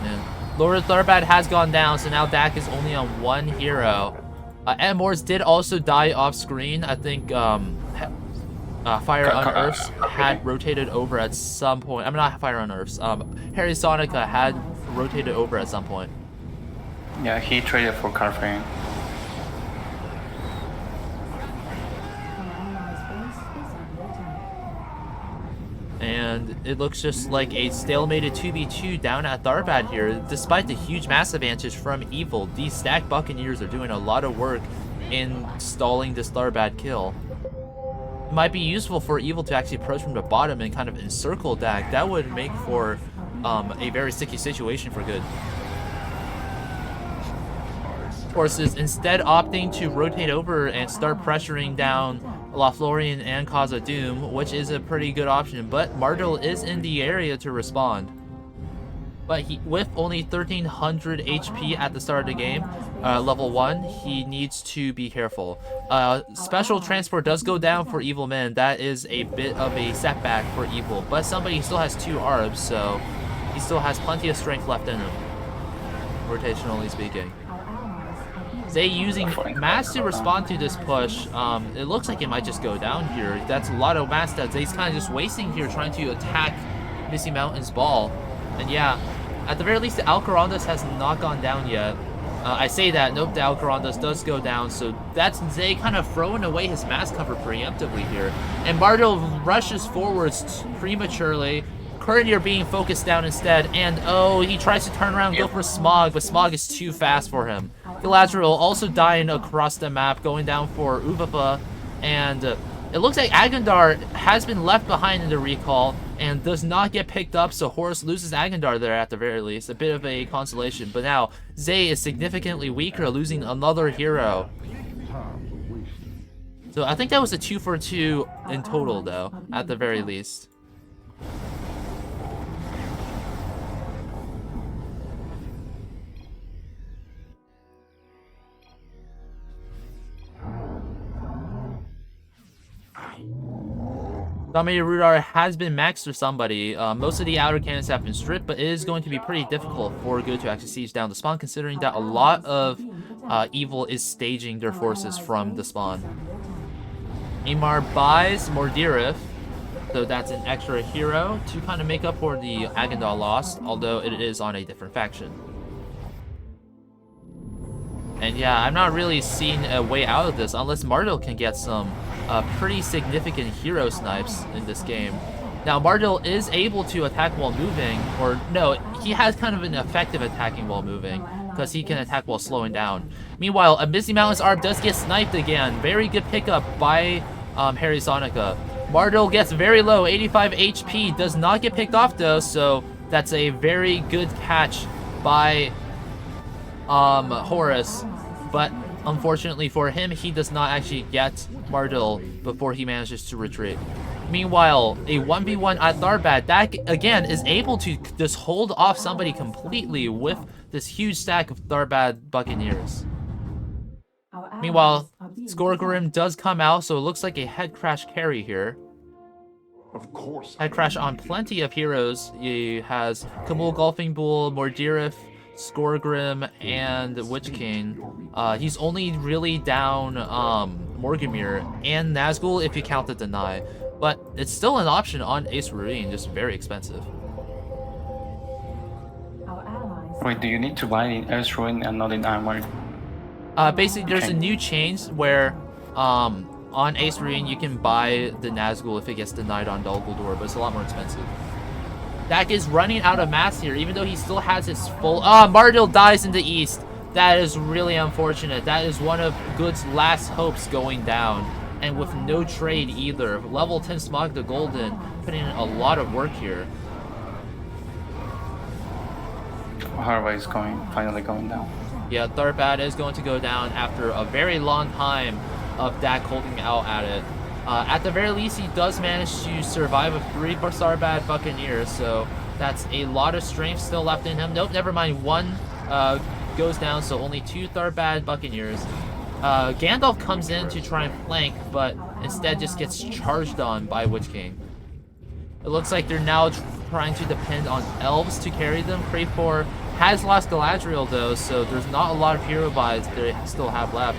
Yeah. Lord Tharbad has gone down, so now Dak is only on one hero. Edmors did also die off screen. I think Fire on Earths had rotated over at some point. I'm not Fire on Earths. Harry Sonica had rotated over at some point. Yeah, he traded for Karfang. And it looks just like a stalemated 2v2 down at Tharbad here. Despite the huge mass advantage from Evil, these stacked Buccaneers are doing a lot of work in stalling this Tharbad kill. It might be useful for Evil to actually approach from the bottom and kind of encircle Dak. That would make for a very sticky situation for Good. Forces instead opting to rotate over and start pressuring down Lothlorien and Khazad-dûm, which is a pretty good option, but Mardil is in the area to respond. But with only 1300 HP at the start of the game, level 1, he needs to be careful. Special transport does go down for Evil Men. That is a bit of a setback for Evil, but somebody still has 2 ARBs, so he still has plenty of strength left in him, rotationally speaking. Zay using mass to respond to this push. It looks like it might just go down here. That's a lot of mass that Zay's kind of just wasting here trying to attack Misty Mountain's ball. And yeah, at the very least, the Alcarandas has not gone down yet. I say that, nope, the Alcarandas does go down, so that's Zay kind of throwing away his mass cover preemptively here. And Mardil rushes forwards prematurely. Courtier being focused down instead, and oh, he tries to turn around and go for Smog, but Smog is too fast for him. Galadriel also dying across the map, going down for Uvafa, and it looks like Agandar has been left behind in the recall and does not get picked up, so Horus loses Agandar there at the very least. A bit of a consolation, but now Zay is significantly weaker, losing another hero. So I think that was a 2 for 2 in total, though, at the very least. Dominator Rudar has been maxed for somebody. Most of the outer cannons have been stripped, but it is going to be pretty difficult for Good to actually siege down the spawn, considering that a lot of Evil is staging their forces from the spawn. Amar buys Mordirith, so that's an extra hero to kind of make up for the Agandal loss, although it is on a different faction. And yeah, I'm not really seeing a way out of this unless Mardil can get some pretty significant hero snipes in this game. Now, Mardil is able to attack while moving, or no, he has kind of an effective attacking while moving, because he can attack while slowing down. Meanwhile, a Misty Mountains ARB does get sniped again. Very good pickup by Harry Sonica. Mardil gets very low, 85 HP, does not get picked off though, so that's a very good catch by Horus, but unfortunately for him, he does not actually get Mardil before he manages to retreat. Meanwhile, a 1v1 at Tharbad, that again is able to just hold off somebody completely with this huge stack of Tharbad Buccaneers. Meanwhile, Skorgorim does come out, so it looks like a head crash carry here. Of course. Head crash on plenty of heroes. He has Kamul Golfing Bull, Mordirith, Skorgrim, and Witch King. He's only really down Morgamir and Nazgul if you count the deny. But it's still an option on Ace Ruin, just very expensive. Wait, do you need to buy in Ace Ruin and not in Armor? Basically, there's a new change where on Ace Ruin you can buy the Nazgul if it gets denied on Dol Guldur, but it's a lot more expensive. Dak is running out of mass here, even though he still has his full... Mardil dies in the east. That is really unfortunate. That is one of Good's last hopes going down. And with no trade either. Level 10 Smog the Golden, putting in a lot of work here. Harva is finally going down. Yeah, Tharbad is going to go down after a very long time of Dak holding out at it. At the very least, he does manage to survive with 3 Tharbad Buccaneers, so that's a lot of strength still left in him. Nope, never mind. 1 goes down, so only 2 Tharbad Buccaneers. Gandalf comes in to try and flank, but instead just gets charged on by Witch King. It looks like they're now trying to depend on elves to carry them. Crayfor has lost Galadriel though, so there's not a lot of hero buys they still have left.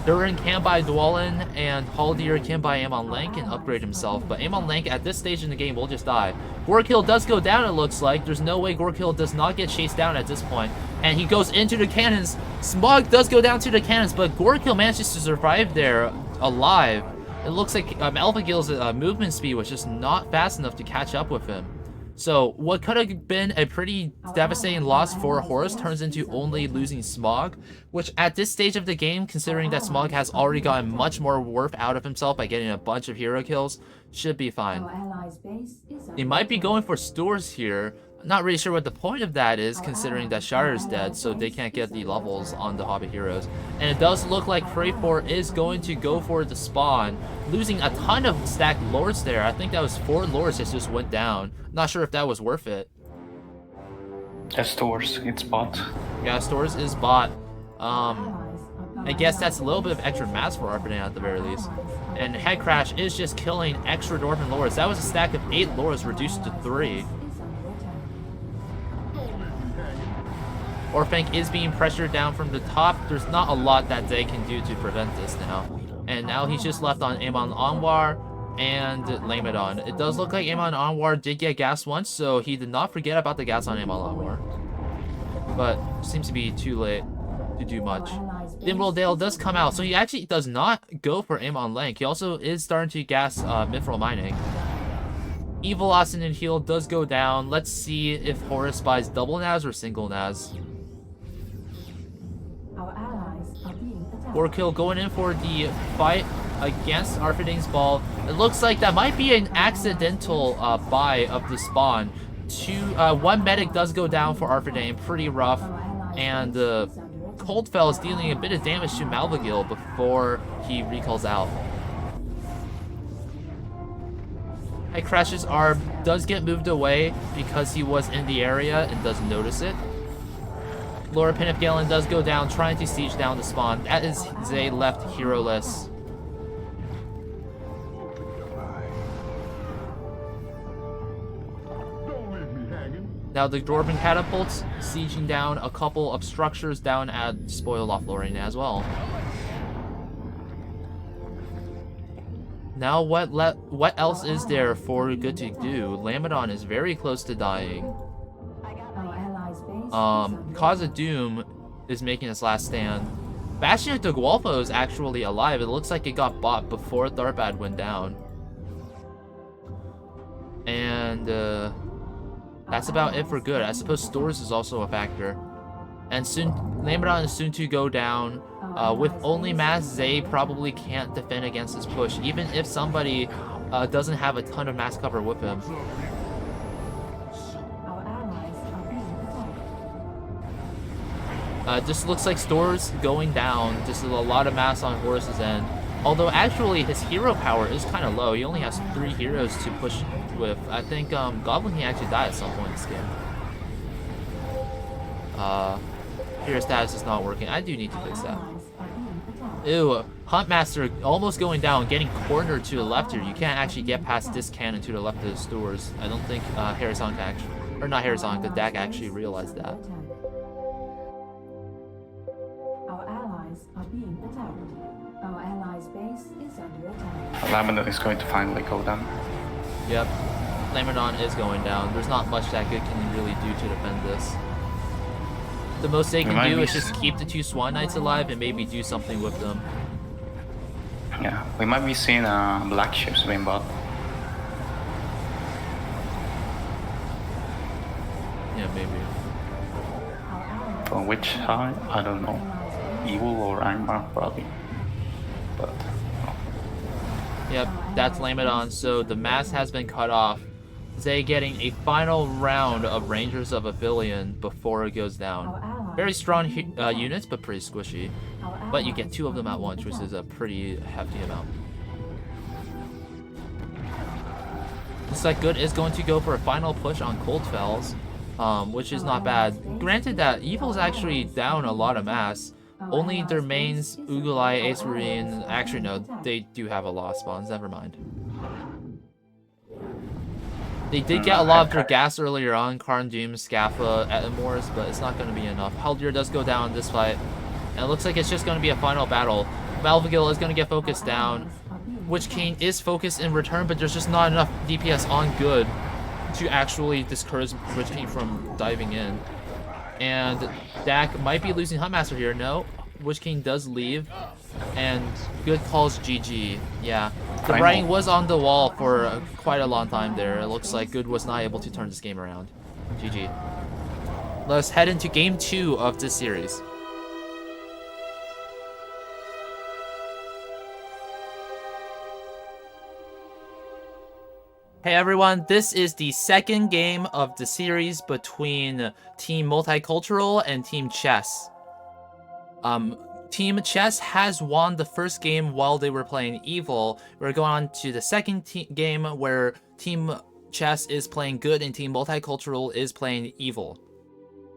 Durin can buy Dwalin, and Haldir can buy Amon Lank and upgrade himself, but Amon Lank at this stage in the game will just die. Gorkill does go down, it looks like. There's no way Gorkill does not get chased down at this point, and he goes into the cannons. Smog does go down to the cannons, but Gorkill manages to survive there alive. It looks like Elphagil's movement speed was just not fast enough to catch up with him. So what could have been a pretty devastating loss for Horus turns into only losing Smog, which at this stage of the game, considering that Smog has already gotten much more worth out of himself by getting a bunch of hero kills, should be fine. They might be going for Stores here. Not really sure what the point of that is, considering that Shire is dead, so they can't get the levels on the Hobbit heroes. And it does look like Freyfor is going to go for the spawn, losing a ton of stacked lords there. I think that was 4 lords that just went down. Not sure if that was worth it. Stores, it's bot. Yeah, Stores is bot. I guess that's a little bit of extra mass for Arpadan at the very least. And Head Crash is just killing extra Dwarven lords. That was a stack of 8 lords reduced to 3. Orphank is being pressured down from the top. There's not a lot that they can do to prevent this now. And now he's just left on Amon Anwar and Lamadon. It does look like Amon Anwar did get gas once, so he did not forget about the gas on Amon Anwar. But seems to be too late to do much. Dimwell Dale does come out, so he actually does not go for Amon Lank. He also is starting to gas Mithril Mining. Evil Austin and Heal does go down. Let's see if Horus buys double Naz or single Naz. Gorkill going in for the fight against Arphadan's Ball. It looks like that might be an accidental buy of the spawn. 1 medic does go down for Arphadan, pretty rough. And Coldfell is dealing a bit of damage to Malvagil before he recalls out. High Crash's Arb does get moved away because he was in the area and doesn't notice it. Laura Pinipgalen does go down, trying to siege down the spawn. That is Zay left heroless. Now the Dwarven Catapults sieging down a couple of structures down at Spoil Lothlorien as well. Now what else is there for Good to do? Lamadon is very close to dying. Cause of Doom is making its last stand. Bastion of Dagwalfo is actually alive. It looks like it got bought before Tharbad went down. And that's about it for good. I suppose stores is also a factor. And soon, Lambadon is soon to go down. With only mass, Zay probably can't defend against this push, even if somebody doesn't have a ton of mass cover with him. Our allies are being attacked. Just looks like stores going down. Just a lot of mass on Horus's end. Although actually his hero power is kind of low. He only has 3 heroes to push with. I think Goblin King actually died at some point in this game. Hero status is not working. I do need to fix that. Allies are being attacked. Ew, Huntmaster almost going down, getting cornered to the left here. You can't actually get past this cannon to the left of the stores. I don't think Harrison actually, or not Harrison, the DAC actually realized that. Our allies are being attacked. Our allies' base is under attack. Lambadon is going to finally go down. Yep, Lambadon is going down. There's not much that good can really do to defend this. The most they can do is just keep the 2 Swan Knights alive and maybe do something with them. Yeah, we might be seeing black ships being bought. Yeah, maybe. From which side? I don't know. Evil or Angmar, probably. But no. Yep, that's Lambadon. So the mass has been cut off. Zay getting a final round of Rangers of a Billion before it goes down. Very strong units, but pretty squishy. But you get 2 of them at once, which is a pretty hefty amount. Looks like Good is going to go for a final push on Coldfells, which is not bad. Granted that Evil's actually down a lot of mass. Only their mains, Ugulai, Ace Marine, actually no, they do have a lot of spawns, never mind. They did get a lot of their gas earlier on, Karn Doom, Scaffa, Etmors, but it's not going to be enough. Haldir does go down in this fight, and it looks like it's just going to be a final battle. Malvagil is going to get focused down. Witch King is focused in return, but there's just not enough DPS on Good to actually discourage Witch King from diving in. And Dak might be losing Huntmaster here. No, Witch King does leave, and Good calls GG. Yeah, the writing was on the wall for quite a long time there. It looks like Good was not able to turn this game around. GG. Let's head into game 2 of this series. Hey everyone, this is the second game of the series between Team Multicultural and Team CHeSS. Team CHeSS has won the first game while they were playing Evil. We're going on to the second game where Team CHeSS is playing Good and Team Multicultural is playing Evil.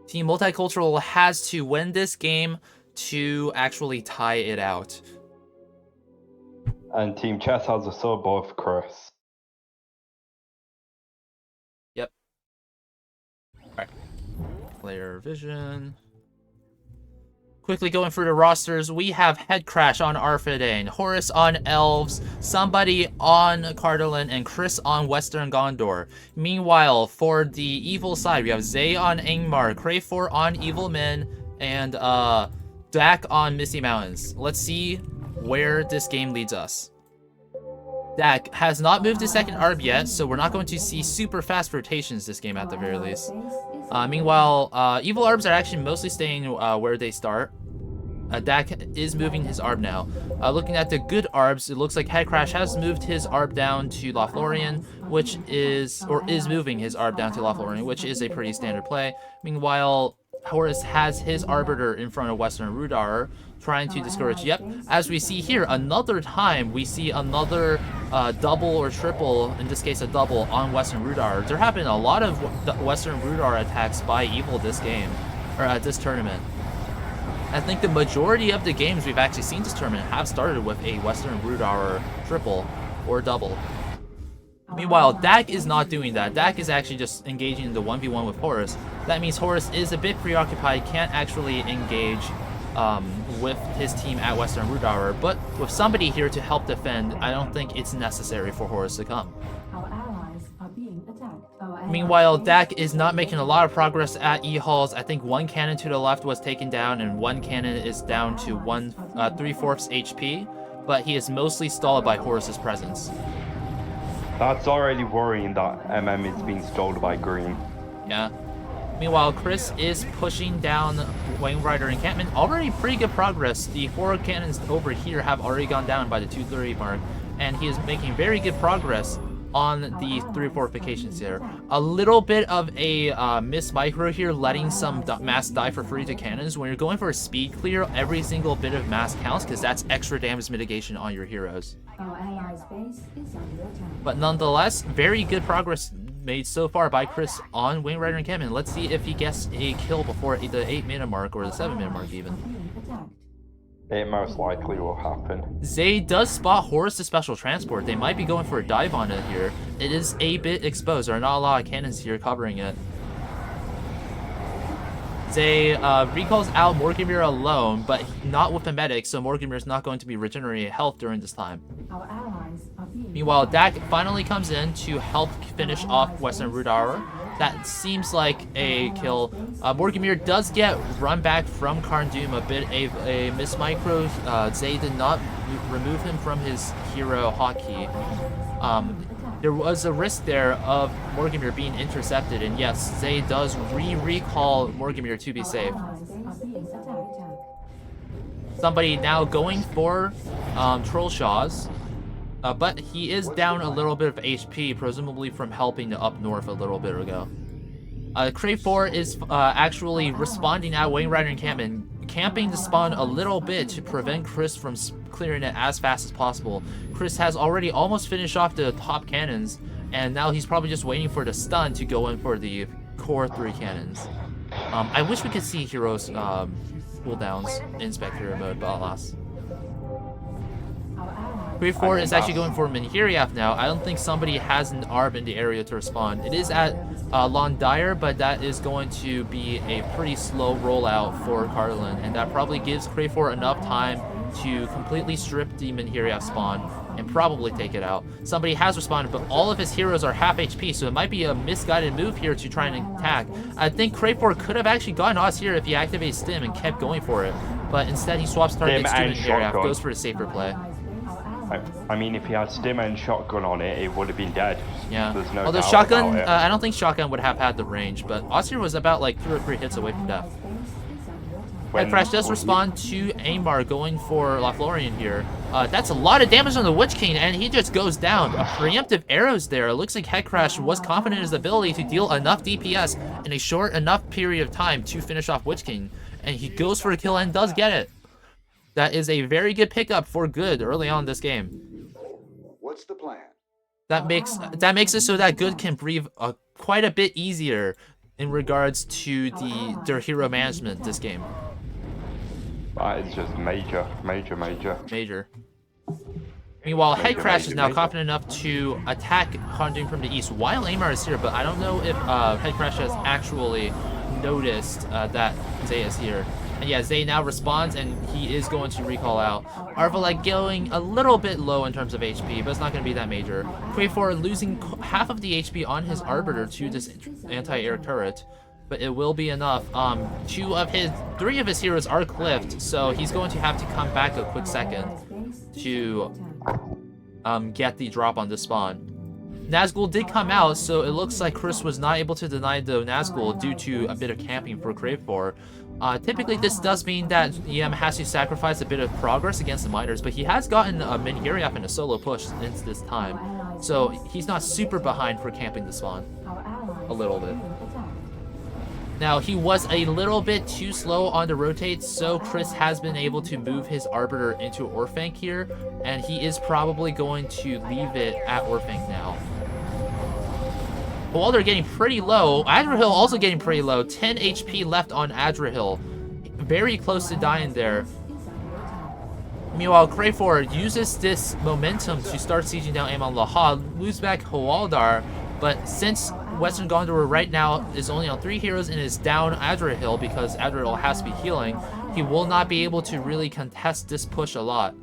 Team Multicultural has to win this game to actually tie it out. And Team CHeSS has a sub of Chris. Yep. Alright. Player vision. Quickly going through the rosters, we have Head Crash on Arthedain, Horus on Elves, somebody on Cardalin, and Chris on Western Gondor. Meanwhile, for the Evil side, we have Zay on Angmar, Crayfor on Evil Men, and Dak on Misty Mountains. Let's see where this game leads us. Dak has not moved to second ARB yet, so we're not going to see super fast rotations this game at the very least. Meanwhile, Evil ARBs are actually mostly staying where they start. Dak is moving his ARB now. Looking at the good ARBs, it looks like Head Crash has moved his ARB down to Lothlorien, which is moving his ARB down to Lothlorien, which is a pretty standard play. Meanwhile, Horus has his Arbiter in front of Western Rudar, trying to discourage. Yep, as we see here, another time we see another double or triple, in this case a double, on Western Rudar. There have been a lot of Western Rudar attacks by Evil this game, or this tournament. I think the majority of the games we've actually seen this tournament have started with a Western Rudar triple or double. Meanwhile, Dak is not doing that. Dak is actually just engaging in the 1v1 with Horus. That means Horus is a bit preoccupied, can't actually engage with his team at Western Rudar, but with somebody here to help defend, I don't think it's necessary for Horus to come. Our allies are being attacked. Meanwhile, Dak is not making a lot of progress at E-Halls. I think one cannon to the left was taken down, and one cannon is down to 3/4 HP, but he is mostly stalled by Horus's presence. That's already worrying that MM is being stolen by green. Yeah. Meanwhile, Chris is pushing down Wing Rider encampment. Already pretty good progress. The 4 cannons over here have already gone down by the 230 mark, and he is making very good progress on the 3 fortifications here. A little bit of a miss micro here, letting some mass die for free to cannons. When you're going for a speed clear, every single bit of mass counts because that's extra damage mitigation on your heroes. Our allies' base is under attack. But nonetheless, very good progress made so far by Chris on Wing Rider encampment. Let's see if he gets a kill before the 8-minute mark or the 7-minute mark even. Being attacked. It most likely will happen. Zay does spot Horus the special transport. They might be going for a dive on it here. It is a bit exposed. There are not a lot of cannons here covering it. Zay recalls out Morgamir alone, but not with a medic, so Morgamir is not going to be regenerating health during this time. Our allies are being Meanwhile, Dak finally comes in to help finish off Western RotWK. That seems like a kill. Morgamir does get run back from Karndum, a bit of a miss micro. Zay did not remove him from his hero hotkey. There was a risk there of Morgamir being intercepted, and yes, Zay does recall Morgamir to be safe. allies are being attacked. Somebody now going for Troll Shaws, but he is down a little bit of HP, presumably from helping up north a little bit ago. Crave 4 is actually responding at Wing Rider encampment, camping the spawn a little bit to prevent Chris from clearing it as fast as possible. Chris has already almost finished off the top cannons, and now he's probably just waiting for the stun to go in for the core 3 cannons. I wish we could see heroes cooldowns in spectator mode, but alas. Our allies Crave 4 is actually going for Minhiriath now. I don't think somebody has an ARB in the area to respond. It is at Londire, but that is going to be a pretty slow rollout for Carlin, and that probably gives Crave 4 enough time to completely strip the Minhiriath spawn and probably take it out. Somebody has responded, but all of his heroes are half HP, so it might be a misguided move here to try and attack. I think Crave 4 could have actually gotten Oz here if he activated Stim and kept going for it, but instead he swaps targets to and Minhiriath, shotgun. goes for the safer play. I mean, if he had Stim and shotgun on it, it would have been dead. Yeah. There's no Although doubt shotgun, about it. I don't think shotgun would have had the range, but Osir was about like 2 or 3 hits away from death. When- Crash does respond to Aimbar going for Lothlorien here. That's a lot of damage on the Witch King, and he just goes down. A preemptive arrows there. It looks like Headcrash was confident in his ability to deal enough DPS in a short enough period of time to finish off Witch King, and he goes for a kill and does get it. That is a very good pickup for good early on in this game. What's the plan? That makes it so that good can breathe quite a bit easier in regards to their hero management this game. That is just major. Major. Meanwhile, Headcrash is now confident enough to attack Karndum from the east while Aimar is here, but I don't know if Headcrash has actually noticed that Zay is here. And yeah, Zay now responds, and he is going to recall out. Arvalek going a little bit low in terms of HP, but it's not going to be that major. Crave 4 losing half of the HP on his Arbiter to this anti-air turret, but it will be enough. 3 of his heroes are clipped, so he's going to have to come back a quick second to get the drop on this spawn. Nazgul did come out, so it looks like Chris was not able to deny the Nazgul due to a bit of camping for Crave 4. Typically, this does mean that EM has to sacrifice a bit of progress against the miners, but he has gotten a Minhiriath in a solo push since this time, so he's not super behind for camping the spawn. A little bit. Now, he was a little bit too slow on the rotates, so Chris has been able to move his Arbiter into Orphank here, and he is probably going to leave it at Orphank now. While they're getting pretty low, Adrahil also getting pretty low. 10 HP left on Adrahil. Very close to dying there. Meanwhile, Crave 4 uses this momentum to start sieging down Amon Laha, lose back Hawaldar, but since Western Gondor right now is only on 3 heroes and is down Adrahil because Adrahil has to be healing, he will not be able to really contest this push a lot.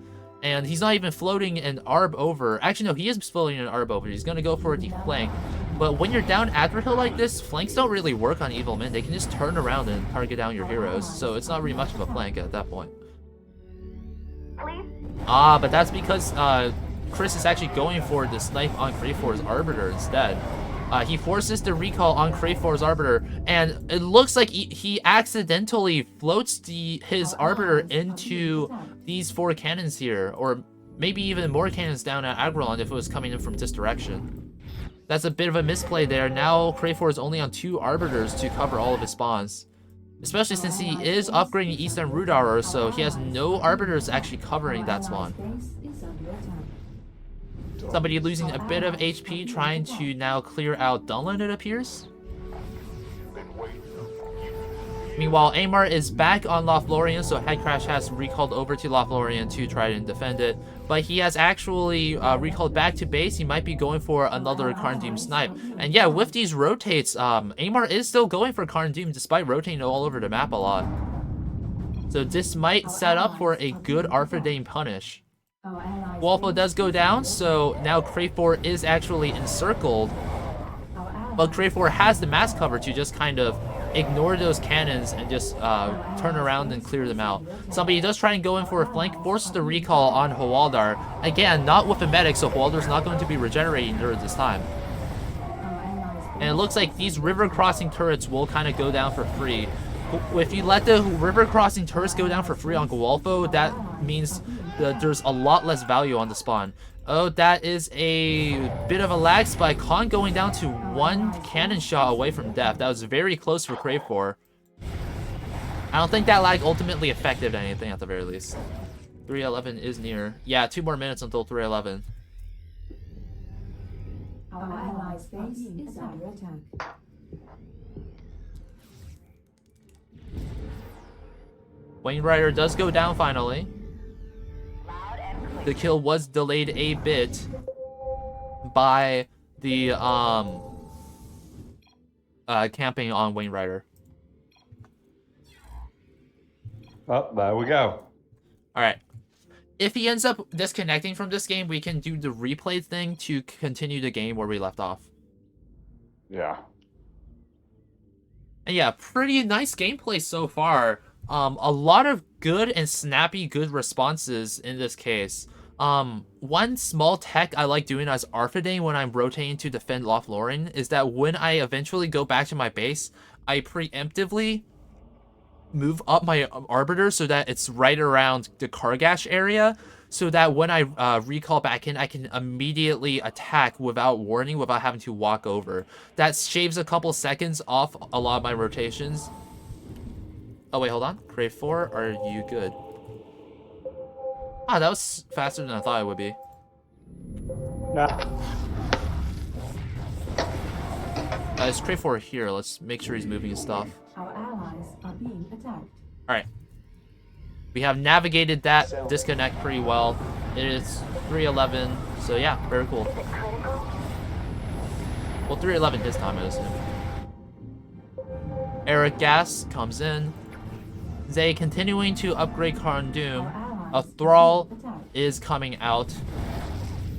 And he's not even floating an Arb over. Actually, no, he is floating an Arb over. He's going to go for the flank. But when you're down Adrahil like this, flanks don't really work on evil men. They can just turn around and target down your heroes. So it's not really much of a flank at that point. But that's because Chris is actually going for the snipe on Crayfor's Arbiter instead. He forces the recall on Crayfor's Arbiter, and it looks like he accidentally floats his Arbiter into these 4 cannons here, or maybe even more cannons down at Agrelon if it was coming in from this direction. That's a bit of a misplay there. Now Crayfor is only on 2 Arbiters to cover all of his spawns. Especially since he is upgrading Eastern Root Arrow, so he has no Arbiters actually covering that spawn. Somebody losing a bit of HP, trying to now clear out Dunlin, it appears. Meanwhile, Amar is back on Lothlorien, so Headcrash has recalled over to Lothlorien to try and defend it. But he has actually recalled back to base. He might be going for another Karn Doom snipe. And yeah, with these rotates, Amar is still going for Karn Doom despite rotating all over the map a lot. So this might set up for a good Arthurdane punish. Wolfo does go down, so now Crayfor is actually encircled. But Crayfor has the mass cover to just kind of ignore those cannons and just turn around and clear them out. Somebody does try and go in for a flank, forces the recall on Hwaldar. Again, not with a medic, so Hwaldar's not going to be regenerating during this time. And it looks like these river crossing turrets will kind of go down for free. If you let the river crossing turrets go down for free on Gwalfo, that means that there's a lot less value on the spawn. Oh, that is a bit of a lag spike. Khan going down to 1 cannon shot away from death. That was very close for Crayfor. I don't think that lag ultimately affected anything at the very least. 311 is near. Yeah, 2 more minutes until 311. Our allies' base is under attack. Wainwriter does go down finally. The kill was delayed a bit by the camping on Wainwriter. Oh, there we go. Alright. If he ends up disconnecting from this game, we can do the replay thing to continue the game where we left off. Yeah. And yeah, pretty nice gameplay so far. A lot of good and snappy good responses in this case. One small tech I like doing as Arthurdane when I'm rotating to defend Lothlorien is that when I eventually go back to my base, I preemptively move up my Arbiter so that it's right around the Kargash area, so that when I recall back in, I can immediately attack without warning, without having to walk over. That shaves a couple seconds off a lot of my rotations. Oh wait, hold on. Crayfor, are you good? Ah, that was faster than I thought it would be. Nah. Is Crayfor here? Let's make sure he's moving his stuff. Our allies are being attacked. Alright. We have navigated that disconnect pretty well. It is 311, so yeah, very cool. Well, 311 this time, I assume. Eric Gas comes in. Zay continuing to upgrade Karn Doom. A Thrall is coming out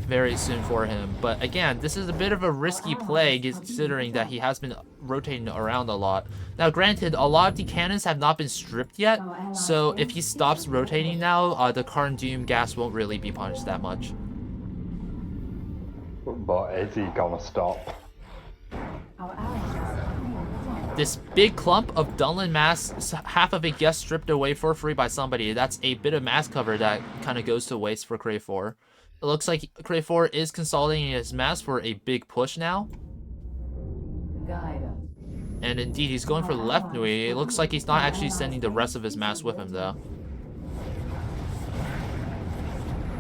very soon for him. But again, this is a bit of a risky play considering that he has been rotating around a lot. Now granted, a lot of the cannons have not been stripped yet, so if he stops rotating now, the Karn Doom gas won't really be punished that much. But is he gonna stop? Our allies are being attacked. This big clump of Dunlin mass, half of it gets stripped away for free by somebody. That's a bit of mass cover that kind of goes to waste for Crayfor. It looks like Crayfor is consolidating his mass for a big push now. Guide us. And indeed, he's going for the left Nui. It looks like he's not actually sending the rest of his mass with him, though.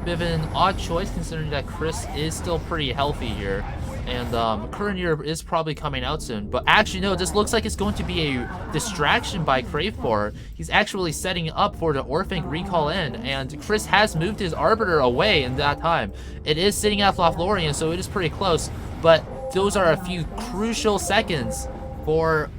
Bit of an odd choice considering that Chris is still pretty healthy here. And Courier is probably coming out soon. But actually, no, this looks like it's going to be a distraction by Crayfor. He's actually setting up for the Orphank recall in. And Chris has moved his Arbiter away in that time. It is sitting at Lothlorien, so it is pretty close. But those are a few crucial seconds for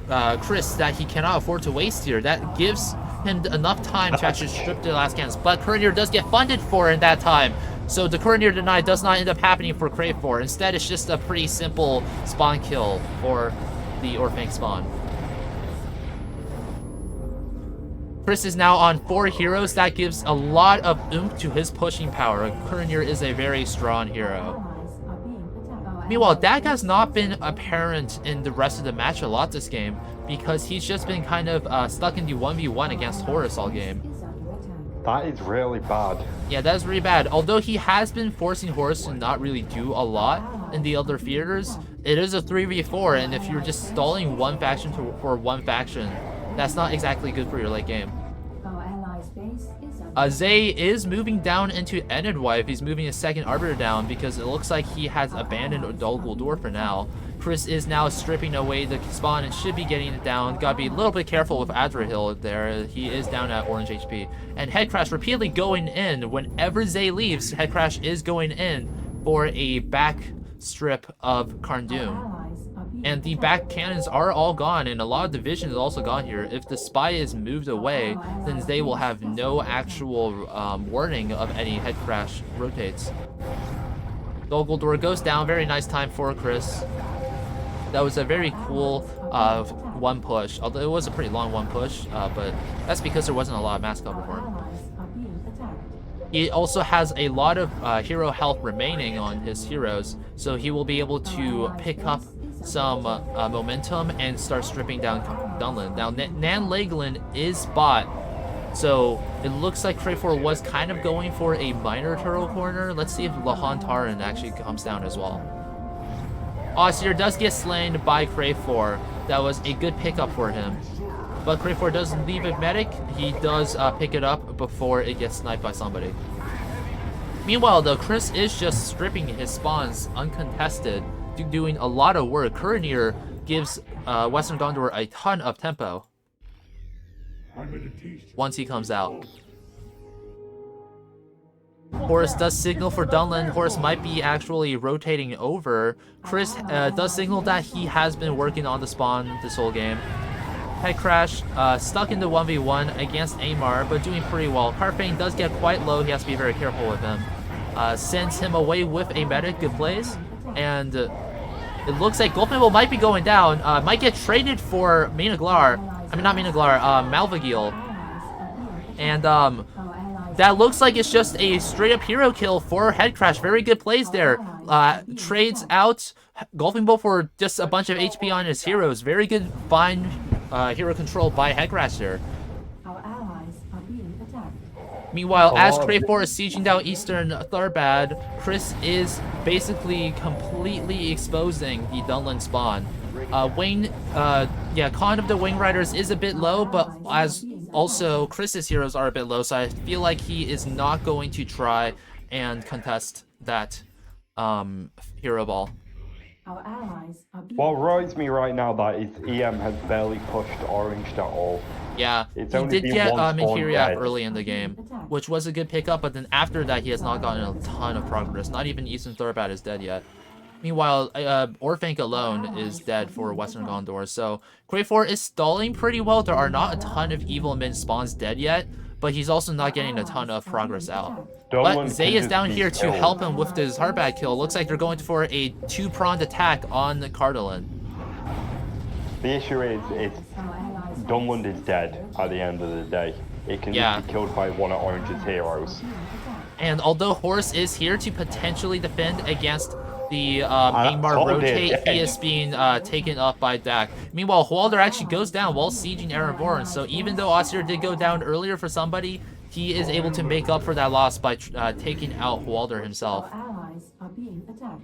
Chris that he cannot afford to waste here. That gives him enough time to actually strip the last cannons. But Courier does get funded for in that time. So the Courier deny does not end up happening for Crayfor. Instead, it's just a pretty simple spawn kill for the Orphank spawn. Chris is now on 4 heroes. That gives a lot of oomph to his pushing power. Courier is a very strong hero. Meanwhile, Dak has not been apparent in the rest of the match a lot this game because he's just been kind of stuck in the 1v1 against Horus all game. That is really bad. Yeah, that is really bad. Although he has been forcing Horus to not really do a lot in the other theaters, it is a 3v4, and if you're just stalling one faction for one faction, that's not exactly good for your late game. Zay is moving down into Ended Wife. He's moving his second Arbiter down because it looks like he has abandoned Dull Guldur for now. Chris is now stripping away the spawn and should be getting it down. Gotta be a little bit careful with Adrahil there. He is down at orange HP. And Headcrash repeatedly going in. Whenever Zay leaves, Headcrash is going in for a back strip of Karndun. And the back cannons are all gone, and a lot of division is also gone here. If the spy is moved away, then they will have no actual warning of any Headcrash rotates. Dull Guldur goes down. Very nice time for Chris. That was a very cool one push, although it was a pretty long one push, but that's because there wasn't a lot of mass cover for him. He also has a lot of hero health remaining on his heroes, so he will be able to pick up some momentum and start stripping down Dunlin. Now, Nan Laglin is bot, so it looks like Crayfor was kind of going for a minor turtle corner. Let's see if Lahan Taran actually comes down as well. Ausir does get slain by Crayfor. That was a good pickup for him. But Crayfor doesn't leave it medic. He does pick it up before it gets sniped by somebody. Meanwhile, though, Chris is just stripping his spawns uncontested, doing a lot of work. Courier gives Western Gondor a ton of tempo once he comes out. Horus does signal for Dunlin. Horus might be actually rotating over. Chris does signal that he has been working on the spawn this whole game. Headcrash stuck in the 1v1 against Amar, but doing pretty well. Carfane does get quite low. He has to be very careful with him. Sends him away with a medic. Good plays. And it looks like Goldmabel might be going down. Might get traded for Minaglar. I mean, not Minaglar, Malvagil. And that looks like it's just a straight-up hero kill for Headcrash. Very good plays there. Trades out Golfing Bolt for just a bunch of HP on his heroes. Very good, fine hero control by Headcrash there. Meanwhile, as Crayfor is sieging down Eastern Tharbad, Chris is basically completely exposing the Dunlin spawn. Con of the Wing Riders is a bit low, but as also Chris's heroes are a bit low, so I feel like he is not going to try and contest that hero ball. What worries me right now that is EM has barely pushed orange at all. Yeah, it's he did get Imperial early in the game, which was a good pickup, but then after that he has not gotten a ton of progress. Not even Eastern Thurbat is dead yet. Meanwhile, Orphank alone is dead for Western Gondor, so Crayfor is stalling pretty well. There are not a ton of evil min spawns dead yet, but he's also not getting a ton of progress out. But Zay is down here to help him with this hardbat kill. Looks like they're going for a two-pronged attack on the Cardalin. The issue is, Dunlund is dead at the end of the day. It can just be killed by one of Orange's heroes. And although Horus is here to potentially defend against the Angmar rotate, he is being taken up by Dak. Meanwhile, Hualder actually goes down while sieging Erenborn, so even though Asir did go down earlier for somebody, he is able to make up for that loss by taking out Hualder himself.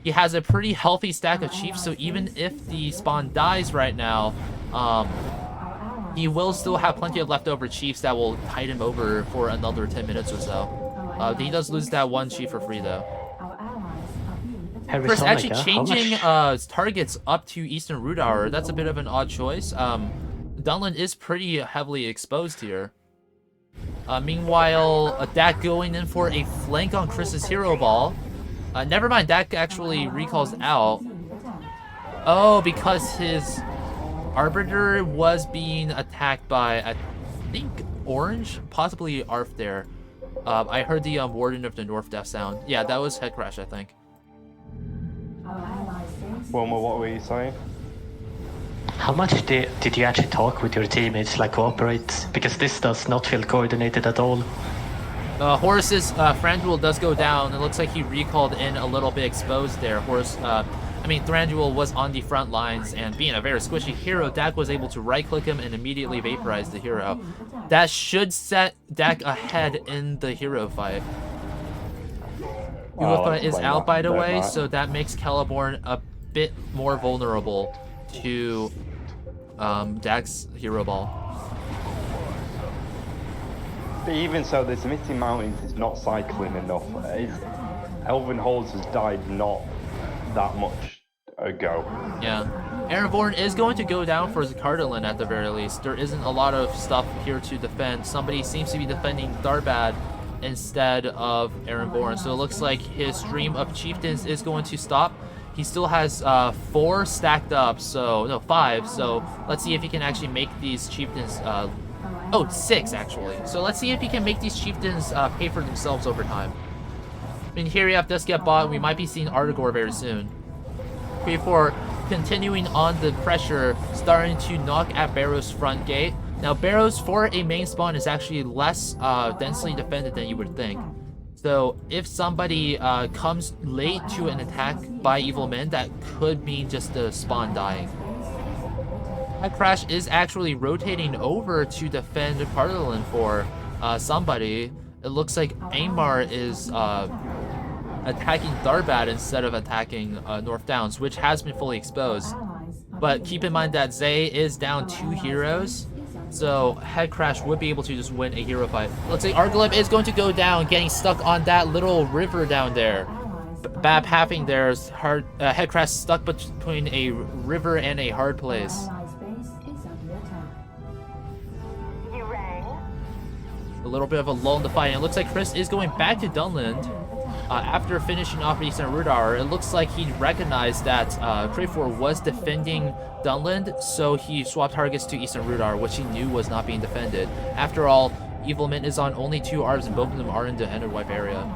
He has a pretty healthy stack of chiefs, so even if the spawn dies right now, he will still have plenty of leftover chiefs that will tide him over for another 10 minutes or so. He does lose that one chief for free, though. Chris actually changing targets up to Eastern Rudour. That's a bit of an odd choice. Dunlin is pretty heavily exposed here. Meanwhile, Dak going in for a flank on Chris's hero ball. Never mind, Dak actually recalls out. Oh, because his Arbiter was being attacked by, I think, Orange? Possibly Arf there. I heard the Warden of the North death sound. Yeah, that was Headcrash, I think. Wilma, what were you saying? How much did you actually talk with your teammates, like cooperate? Because this does not feel coordinated at all. Horus's Thranduil does go down. It looks like he recalled in a little bit exposed there. Thranduil was on the front lines, and being a very squishy hero, Dak was able to right-click him and immediately vaporize the hero. That should set Dak ahead in the hero fight. Uefa is out, by the way, so that makes Celeborn a bit more vulnerable to Dak's hero ball. But even so, this Misty Mountains is not cycling enough. Elven Halls has died not that much ago. Yeah. Aragorn is going to go down for Cardalin at the very least. There isn't a lot of stuff here to defend. Somebody seems to be defending Darbad instead of Aragorn. So it looks like his stream of chieftains is going to stop. He still has 4 stacked up, so 5. So let's see if he can actually make these chieftains 6 actually. So let's see if he can make these chieftains pay for themselves over time. Hiriaf does get bought. We might be seeing Aragorn very soon. Before continuing on the pressure, starting to knock at Barrow's front gate. Now Barrow's for a main spawn is actually less densely defended than you would think. So if somebody comes late to an attack by Evil Men, that could mean just the spawn dying. Crash is actually rotating over to defend Cardalin for somebody. It looks like Aymar is attacking Darbad instead of attacking North Downs, which has been fully exposed. But keep in mind that Zay is down 2 heroes, so Head Crash would be able to just win a hero fight. Let's say Argleb is going to go down, getting stuck on that little river down there. Bab halving there's hard. Head Crash stuck between a river and a hard place. A little bit of a lull in the fight, and it looks like Chris is going back to Dunland after finishing off Eastern Rudar. It looks like he recognized that Crayfor was defending Dunland, so he swapped targets to Eastern Rudar, which he knew was not being defended. After all, Evilman is on only 2 arbs, and both of them are in the Enderwipe area.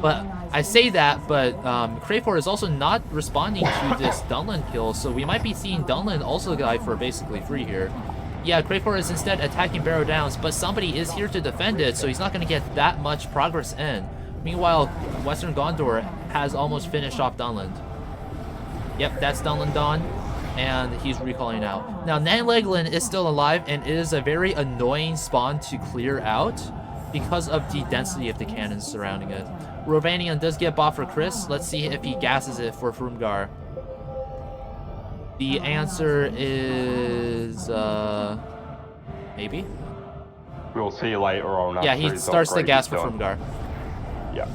But I say that, but Crayfor is also not responding to this Dunland kill, so we might be seeing Dunland also die for basically free here. Yeah, Crayfor is instead attacking Barrow Downs, but somebody is here to defend it, so he's not going to get that much progress in. Meanwhile, Western Gondor has almost finished off Dunland. Yep, that's Dunland done, and he's recalling out. Now, Nan Leglin is still alive, and it is a very annoying spawn to clear out because of the density of the cannons surrounding it. Rovanian does get bought for Chris. Let's see if he gasses it for Frumgar. The answer is maybe. We'll see later on. Yeah, he starts the gas for Frumgar. Yeah.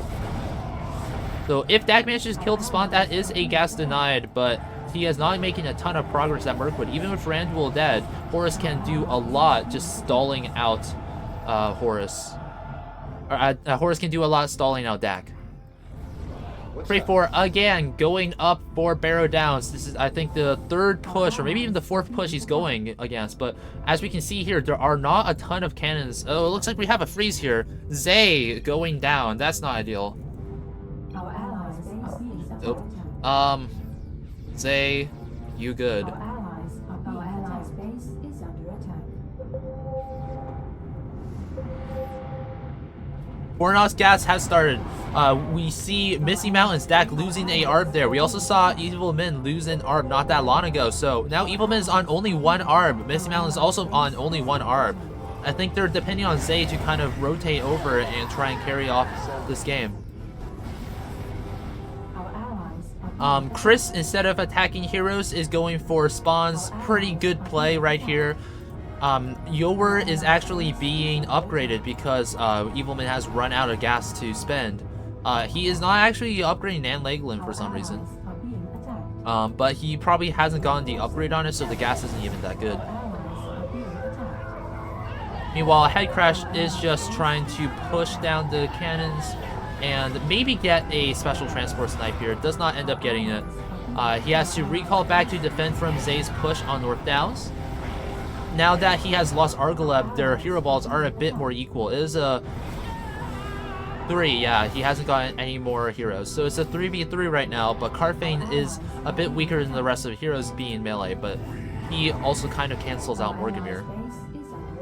So if Dak manages to kill the spawn, that is a gas denied, but he is not making a ton of progress at Mirkwood. Even with Thranduil dead, Horus can do a lot just stalling out Horus. Horus can do a lot stalling out Dak. Crayfor again going up for Barrow Downs. This is, I think, the 3rd push, or maybe even the 4th push he's going against. But as we can see here, there are not a ton of cannons. Oh, it looks like we have a freeze here. Zay going down. That's not ideal. Oh. Zay, you good. Bornos gas has started. We see Misty Mountains, Dak losing a ARB there. We also saw Evil Men lose an ARB not that long ago. So now Evil Men is on only 1 ARB. Misty Mountains is also on only 1 ARB. I think they're depending on Zay to kind of rotate over and try and carry off this game. Chris, instead of attacking heroes, is going for spawns. Pretty good play right here. Yower is actually being upgraded because Evilman has run out of gas to spend. He is not actually upgrading Nan Leglin for some reason. But he probably hasn't gotten the upgrade on it, so the gas isn't even that good. Meanwhile, Head Crash is just trying to push down the cannons and maybe get a special transport snipe here. Does not end up getting it. He has to recall back to defend from Zay's push on North Downs. Now that he has lost Argaleb, their hero balls are a bit more equal. It is a 3, yeah. He hasn't gotten any more heroes. So it's a 3v3 right now, but Carfane is a bit weaker than the rest of the heroes being melee, but he also kind of cancels out Morgamir.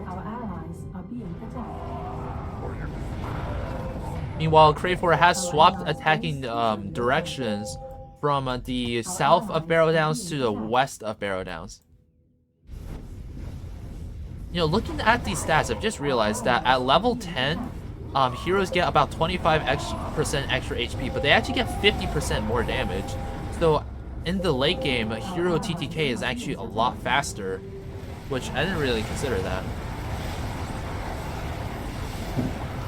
Our allies are being attacked. Meanwhile, Crayfor has swapped attacking directions from the south of Barrow Downs to the west of Barrow Downs. You know, looking at these stats, I've just realized that at level 10, heroes get about 25% extra HP, but they actually get 50% more damage. So in the late game, hero TTK is actually a lot faster, which I didn't really consider that.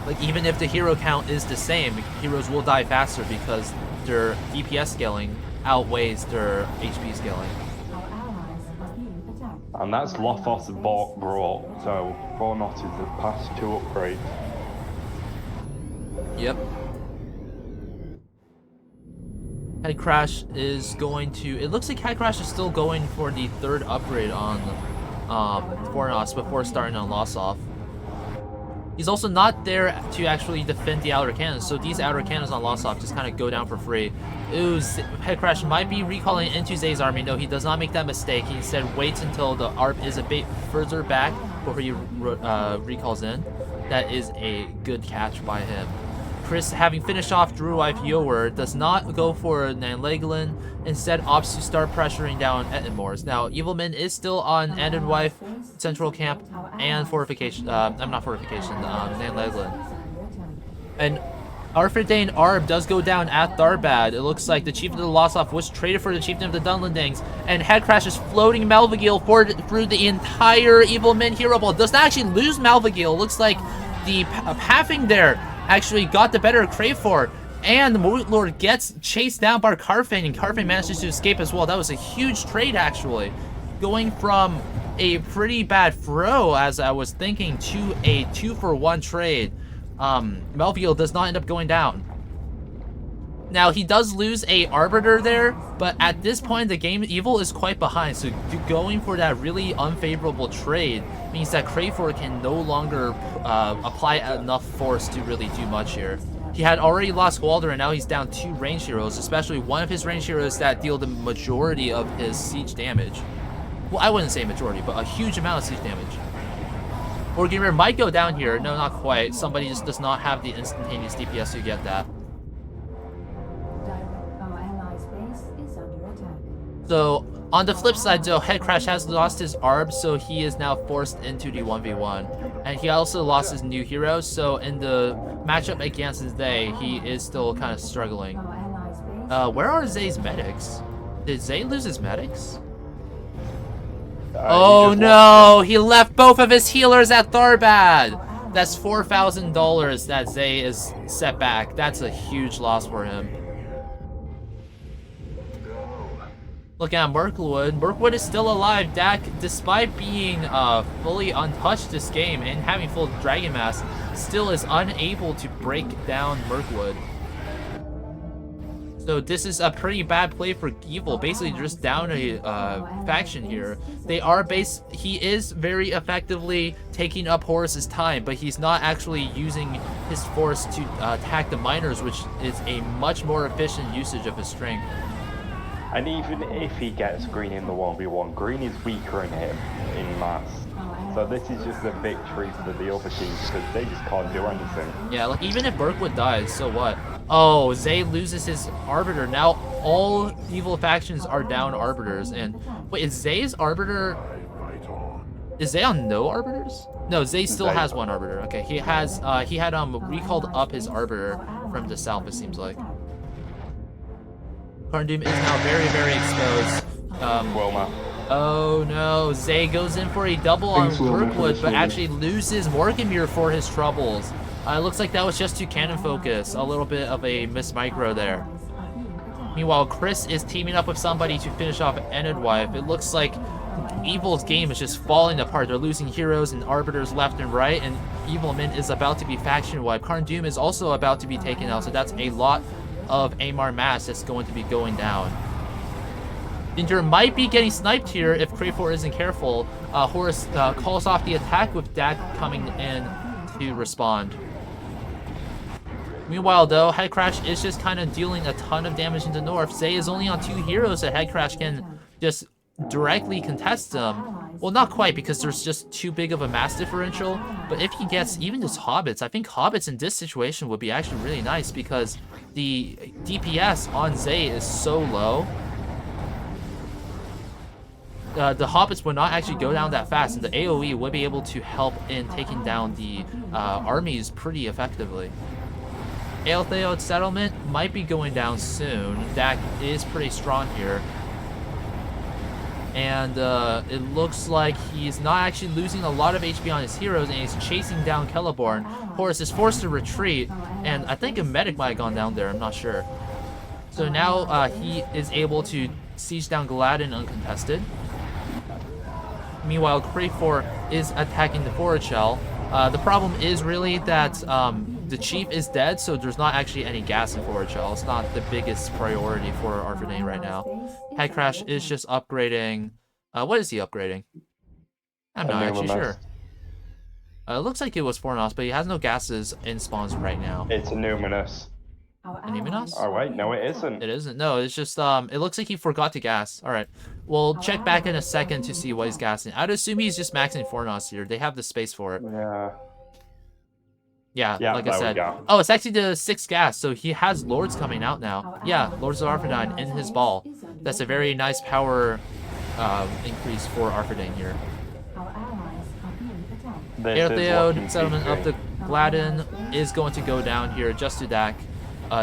Like, even if the hero count is the same, heroes will die faster because their DPS scaling outweighs their HP scaling. Our allies are being attacked. And that's Lothos brought, so Vornot is the past 2 upgrades. Yep. Head Crash is going to... It looks like Head Crash is still going for the 3rd upgrade on Vornos before starting on Lossoff. He's also not there to actually defend the outer cannons, so these outer cannons on Lossoff just kind of go down for free. Ooh, Head Crash might be recalling into Zay's army. No, he does not make that mistake. He instead waits until the ARP is a bit further back before he recalls in. That is a good catch by him. Chris, having finished off Druwife Yower, does not go for Nanleglin, instead opts to start pressuring down Ettenmoors. Now, Evilman is still on Nanleglin Central Camp and Fortification, I'm not Fortification, Nanleglin. And Arfredane Arb does go down at Tharbad. It looks like the Chieftain of the Lossoff was traded for the Chieftain of the Dunlandangs, and Head Crash is floating Malvagil through the entire Evilman hero ball. Does not actually lose Malvagil. Looks like the pathing there actually got the better of Crayfor, and the Moot Lord gets chased down by Carfane, and Carfane manages to escape as well. That was a huge trade, actually. Going from a pretty bad throw, as I was thinking, to a 2-for-1 trade. Malvagil does not end up going down. Now, he does lose a Arbiter there, but at this point in the game, Evil is quite behind, so going for that really unfavorable trade means that Crayfor can no longer apply enough force to really do much here. He had already lost Walder, and now he's down 2 range heroes, especially one of his range heroes that deal the majority of his siege damage. Well, I wouldn't say majority, but a huge amount of siege damage. Morgamir might go down here. No, not quite. Somebody just does not have the instantaneous DPS to get that. Our allies' base is under attack. So, on the flip side, though, Head Crash has lost his ARB, so he is now forced into the 1v1. And he also lost his new hero, so in the matchup against Zay, he is still kind of struggling. Our allies' base Where are Zay's medics? Did Zay lose his medics? Oh no! He left both of his healers at Tharbad! That's $4,000 that Zay is set back. That's a huge loss for him. Look at Mirkwood. Mirkwood is still alive. Dak, despite being fully untouched this game and having full Dragon Mask, still is unable to break down Mirkwood. So this is a pretty bad play for Evil. Basically, just down a faction here. He is very effectively taking up Horus's time, but he's not actually using his force to attack the miners, which is a much more efficient usage of his strength. And even if he gets Green in the 1v1, Green is weaker than him in mass. So this is just a victory for the other teams because they just can't do anything. Yeah, like even if Mirkwood dies, so what? Oh, Zay loses his Arbiter. Now all Evil factions are down Arbiters. And wait, is Zay's Arbiter... Is Zay on no Arbiters? No, Zay still has one Arbiter. Okay, he had recalled up his Arbiter from the south, it seems like. Karndoom is now very, very exposed. Oh no, Zay goes in for a double on Mirkwood, but actually loses Morgamir for his troubles. It looks like that was just to cannon focus. A little bit of a miss micro there. Meanwhile, Chris is teaming up with somebody to finish off Enidwife. It looks like Evil's game is just falling apart. They're losing heroes and arbiters left and right, and Evilman is about to be faction wiped. Karndoom is also about to be taken out, so that's a lot of Amar mass that's going to be going down. Ginger might be getting sniped here if Crayfor isn't careful. Horus calls off the attack with Dak coming in to respond. Meanwhile, though, Headcrash is just kind of dealing a ton of damage into North. Zay is only on 2 heroes that Headcrash can just directly contest him. Well, not quite, because there's just too big of a mass differential. But if he gets even just Hobbits, I think Hobbits in this situation would be actually really nice, because the DPS on Zay is so low. The Hobbits would not actually go down that fast, and the AoE would be able to help in taking down the armies pretty effectively. Aeltheod Settlement might be going down soon. Dak is pretty strong here. And it looks like he's not actually losing a lot of HP on his heroes, and he's chasing down Celeborn. Horus is forced to retreat, and I think a medic might have gone down there, I'm not sure. So now he is able to siege down Gladden uncontested. Meanwhile, Krafor is attacking the forward shell. The problem is really that the Chief is dead, so there's not actually any gas in forward shell. It's not the biggest priority for Arthurdane right now. Headcrash is just upgrading. What is he upgrading? I'm not actually sure. It looks like it was Fornos, but he has no gases in spawns right now. It's a Numinous. An Numinous? Oh wait, no it isn't. It isn't. No, it's just it looks like he forgot to gas. Alright. We'll check back in a second to see what he's gassing. I'd assume he's just maxing Fornos here. They have the space for it. Yeah. Yeah, like I said. Oh, it's actually the 6th gas, so he has Lords coming out now. Yeah, Lords of Arthedain in his ball. That's a very nice power increase for Arthedain here. Aeltheod Settlement of the Gladden is going to go down here just to Dak.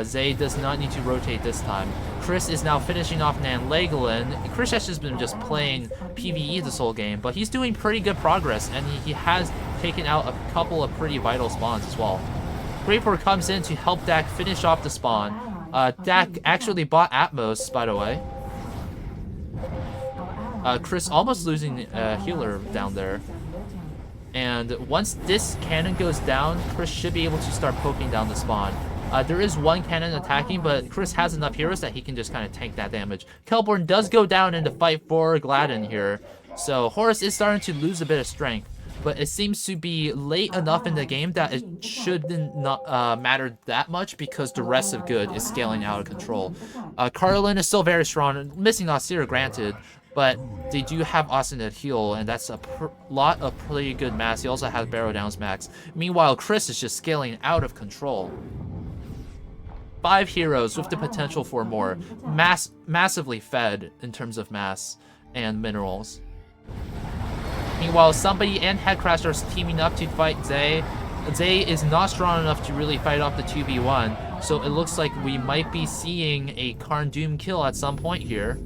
Zay does not need to rotate this time. Chris is now finishing off Nan Legoland. Chris has just been just playing PvE this whole game, but he's doing pretty good progress, and he has taken out a couple of pretty vital spawns as well. Krafor comes in to help Dak finish off the spawn. Dak actually bought Atmos, by the way. Chris almost losing a healer down there. And once this cannon goes down, Chris should be able to start poking down the spawn. There is one cannon attacking, but Chris has enough heroes that he can just kind of tank that damage. Celeborn does go down in the fight for Gladden here. So Horus is starting to lose a bit of strength, but it seems to be late enough in the game that it shouldn't not matter that much, because the rest of good is scaling out of control. Carlin is still very strong, missing Nasir granted, but they do have Austin at heal, and that's a lot of pretty good mass. He also has Barrow Down's max. Meanwhile, Chris is just scaling out of control. 5 heroes with the potential for more. Massively fed in terms of mass and minerals. Meanwhile, somebody and Headcrash are teaming up to fight Zay. Zay is not strong enough to really fight off the 2v1, so it looks like we might be seeing a Karn Doom kill at some point here.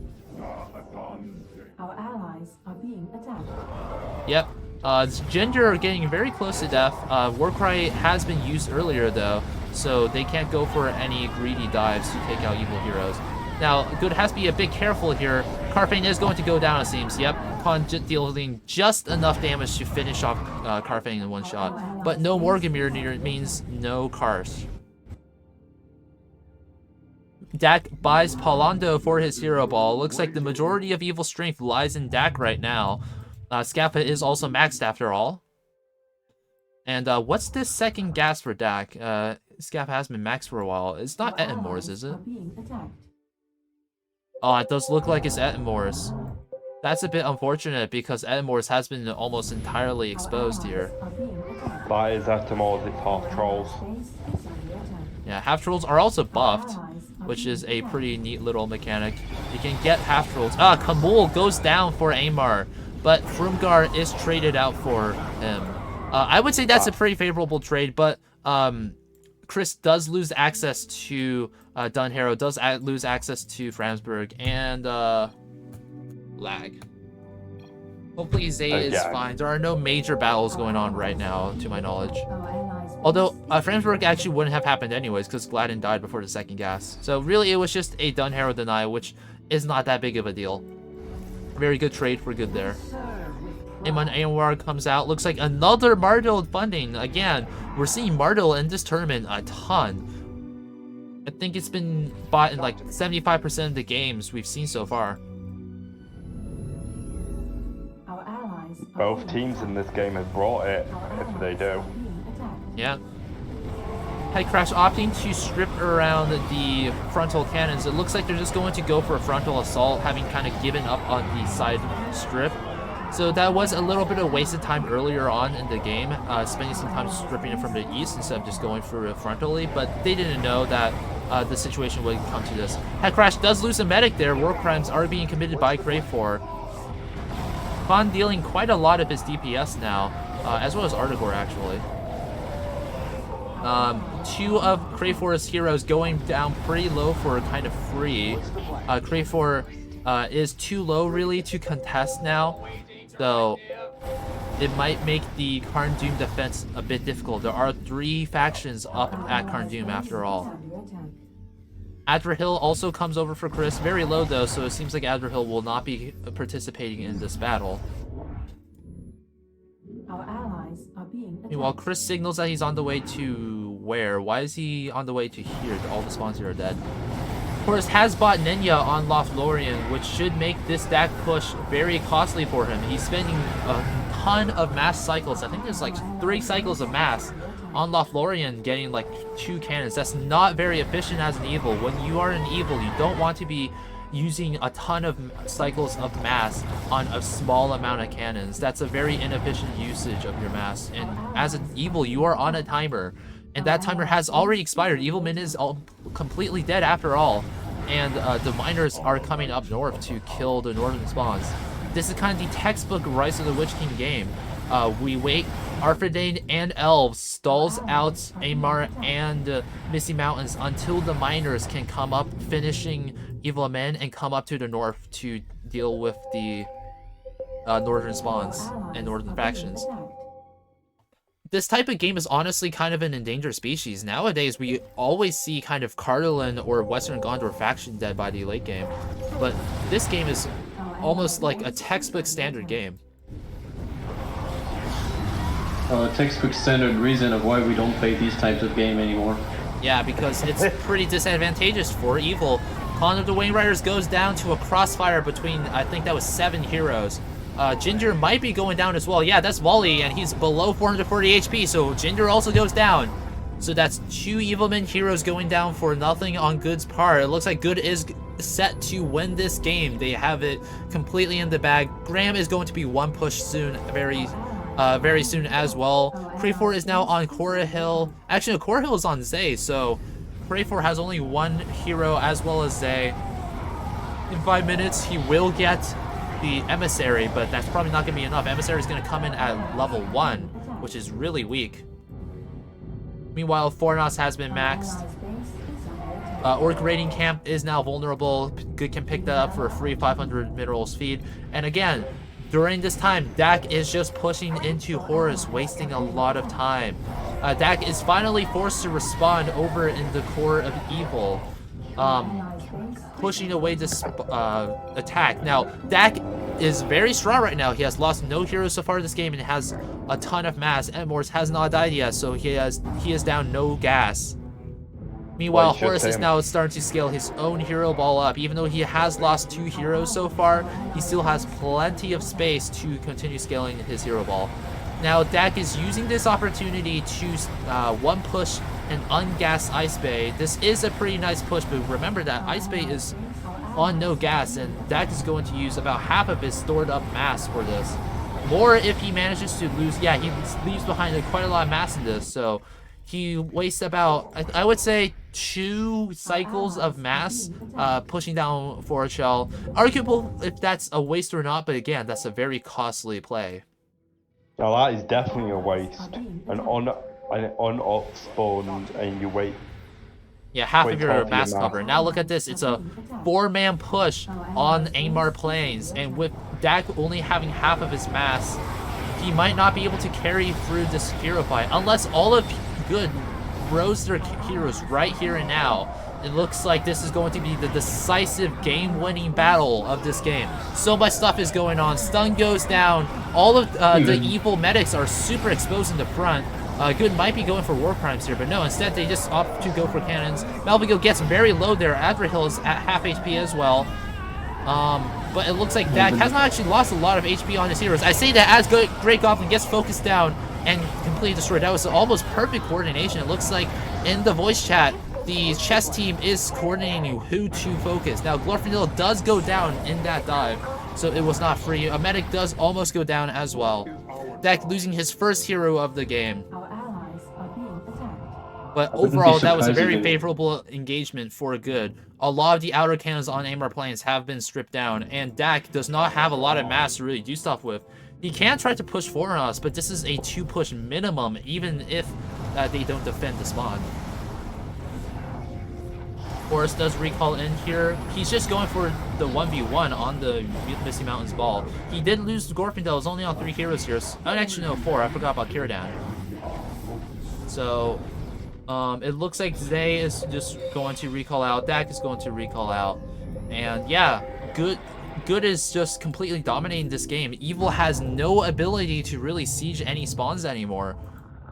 Our allies are being attacked. Yep. Ginger are getting very close to death. Warcry has been used earlier though, so they can't go for any greedy dives to take out evil heroes. Now, Good has to be a bit careful here. Carfane is going to go down, it seems. Yep, Khan dealing just enough damage to finish off Carfane in one shot. But no Morgamir near means no Kars. Dak buys Palando for his hero ball. Looks like the majority of evil strength lies in Dak right now. Scappa is also maxed after all. And what's this second gas for Dak? Scappa has been maxed for a while. It's not Ettenmore's, is it? Oh, it does look like it's Ettenmore's. That's a bit unfortunate, because Ettenmore's has been almost entirely exposed here. That is Ettenmore's, it's half trolls. Yeah, half trolls are also buffed, which is a pretty neat little mechanic. You can get half trolls. Kamul goes down for Amar, but Frumgar is traded out for him. I would say that's a pretty favorable trade, but Chris does lose access to Dunharrow, does lose access to Framsburg, and lag. Hopefully Zay is fine. There are no major battles going on right now, to my knowledge. Although, Framsburg actually wouldn't have happened anyways, because Gladden died before the second gas. So really, it was just a Dunharrow deny, which is not that big of a deal. Very good trade for good there. Amon Anwar comes out. Looks like another Mardil funding. Again, we're seeing Mardil in this tournament a ton. I think it's been bought in like 75% of the games we've seen so far. Both teams in this game have brought it, if they do. Yeah. Headcrash opting to strip around the frontal cannons. It looks like they're just going to go for a frontal assault, having kind of given up on the side strip. So that was a little bit of wasted time earlier on in the game, spending some time stripping it from the east instead of just going for it frontally, but they didn't know that the situation would come to this. Headcrash does lose a medic there. War crimes are being committed by Crayfor. Khan dealing quite a lot of his DPS now, as well as Artigor actually. Two of Crayfor's heroes going down pretty low for kind of free. Crayfor is too low really to contest now, so it might make the Karn Doom defense a bit difficult. There are 3 factions up at Karn Doom after all. Adverhill also comes over for Chris, very low though, so it seems like Adverhill will not be participating in this battle. Our allies are being attacked. Meanwhile, Chris signals that he's on the way to where? Why is he on the way to here? All the spawns here are dead. Of course, has bought Nenya on Lothlorien, which should make this DAC push very costly for him. He's spending a ton of mass cycles. I think there's like 3 cycles of mass on Lothlorien, getting like 2 cannons. That's not very efficient as an evil. When you are an evil, you don't want to be using a ton of cycles of mass on a small amount of cannons. That's a very inefficient usage of your mass. And as an evil, you are on a timer. And that timer has already expired. Evilman is completely dead after all. And the miners are coming up north to kill the northern spawns. This is kind of the textbook Rise of the Witch King game. We wait. Arthurdane and Elves stalls out Amar and Misty Mountains until the miners can come up, finishing Evil Men, and come up to the north to deal with the northern spawns and northern factions. This type of game is honestly kind of an endangered species. Nowadays, we always see kind of Cardolan or Western Gondor faction dead by the late game. But this game is almost like a textbook standard game. Well, a textbook standard reason of why we don't play these types of game anymore. Yeah, because it's pretty disadvantageous for evil. Con of the Wayne Riders goes down to a crossfire between, I think that was 7 heroes. Ginger might be going down as well. Yeah, that's Wally, and he's below 440 HP, so Ginger also goes down. So that's 2 Evilman heroes going down for nothing on Good's part. It looks like Good is set to win this game. They have it completely in the bag. Graham is going to be 1 push soon, very soon as well. Crayfor is now on Cora Hill. Actually, no, Cora Hill is on Zay, so Crayfor has only 1 hero as well as Zay. In 5 minutes, he will get the Emissary, but that's probably not going to be enough. Emissary is going to come in at level 1, which is really weak. Meanwhile, Fornos has been maxed. Orc Raiding Camp is now vulnerable. Good can pick that up for a free 500 minerals feed. And again, during this time, Dak is just pushing into Horus, wasting a lot of time. Dak is finally forced to respond over in the core of evil, pushing away this attack. Now, Dak is very strong right now. He has lost no heroes so far this game and has a ton of mass. Edmors has not died yet, so he is down no gas. Meanwhile, Horus is now starting to scale his own hero ball up. Even though he has lost 2 heroes so far, he still has plenty of space to continue scaling his hero ball. Now, Dak is using this opportunity to 1 push an ungassed Ice Bay. This is a pretty nice push, but remember that Ice Bay is on no gas, and Dak is going to use about half of his stored up mass for this. More if he manages to lose. Yeah, he leaves behind quite a lot of mass in this, so he wastes about, I would say, 2 cycles of mass pushing down for a shell. Arguable if that's a waste or not, but again, that's a very costly play. Now that is definitely a waste. An on-off spawn and you wait. Yeah, half of your mass cover. Now look at this. It's a 4-man push on Angmar Plains, and with Dak only having half of his mass, he might not be able to carry through this hero fight unless all of Good throws their heroes right here and now. It looks like this is going to be the decisive game-winning battle of this game. So much stuff is going on. Stun goes down. All of the evil medics are super exposed in the front. Good might be going for war crimes here, but no, instead they just opt to go for cannons. Malvigo gets very low there. Adverhill is at half HP as well. But it looks like Dak has not actually lost a lot of HP on his heroes. I say that as Great Goblin gets focused down and completely destroyed. That was almost perfect coordination. It looks like in the voice chat, the chess team is coordinating who to focus. Now, Glorfindel does go down in that dive, so it was not free. A medic does almost go down as well. Dak losing his first hero of the game. Our allies are being attacked. But I wouldn't be overall, that was a surprised very if it- favorable engagement for good. A lot of the outer cannons on Amar Plains have been stripped down, and Dak does not have a lot of mass to really do stuff with. He can try to push forward on us, but this is a 2-push minimum, even if they don't defend the spawn. Forrest does recall in here. He's just going for the 1v1 on the Misty Mountains ball. He did lose Glorfindel. He's only on 3 heroes here. I actually know 4. I forgot about Kiradan. So, it looks like Zay is just going to recall out. Dak is going to recall out. And yeah, Good is just completely dominating this game. Evil has no ability to really siege any spawns anymore.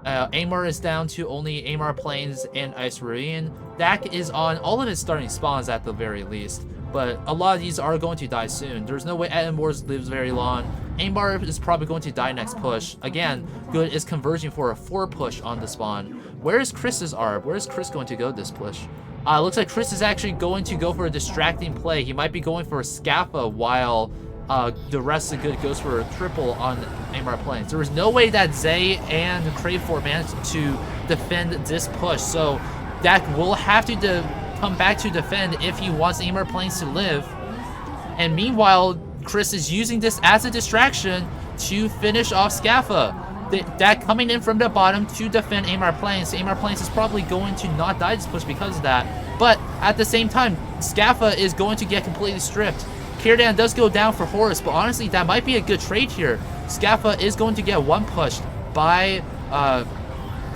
Amar is down to only Amar Plains and Ice Ruin. Dak is on all of his starting spawns at the very least. But a lot of these are going to die soon. There's no way Edinburgh lives very long. Amar is probably going to die next push. Again, Good is converging for a 4 push on the spawn. Where is Chris's ARB? Where is Chris going to go this push? Looks like Chris is actually going to go for a distracting play. He might be going for a Scaffa while the rest of Good goes for a triple on Amar Plains. There was no way that Zay and Crayford managed to defend this push, so Dak will have to come back to defend if he wants Amar Plains to live. And meanwhile, Chris is using this as a distraction to finish off Scaffa. Dak coming in from the bottom to defend Amar Plains. Amar Plains is probably going to not die this push because of that. But at the same time, Scaffa is going to get completely stripped. Kiradan does go down for Horus, but honestly, that might be a good trade here. Scaffa is going to get 1 pushed by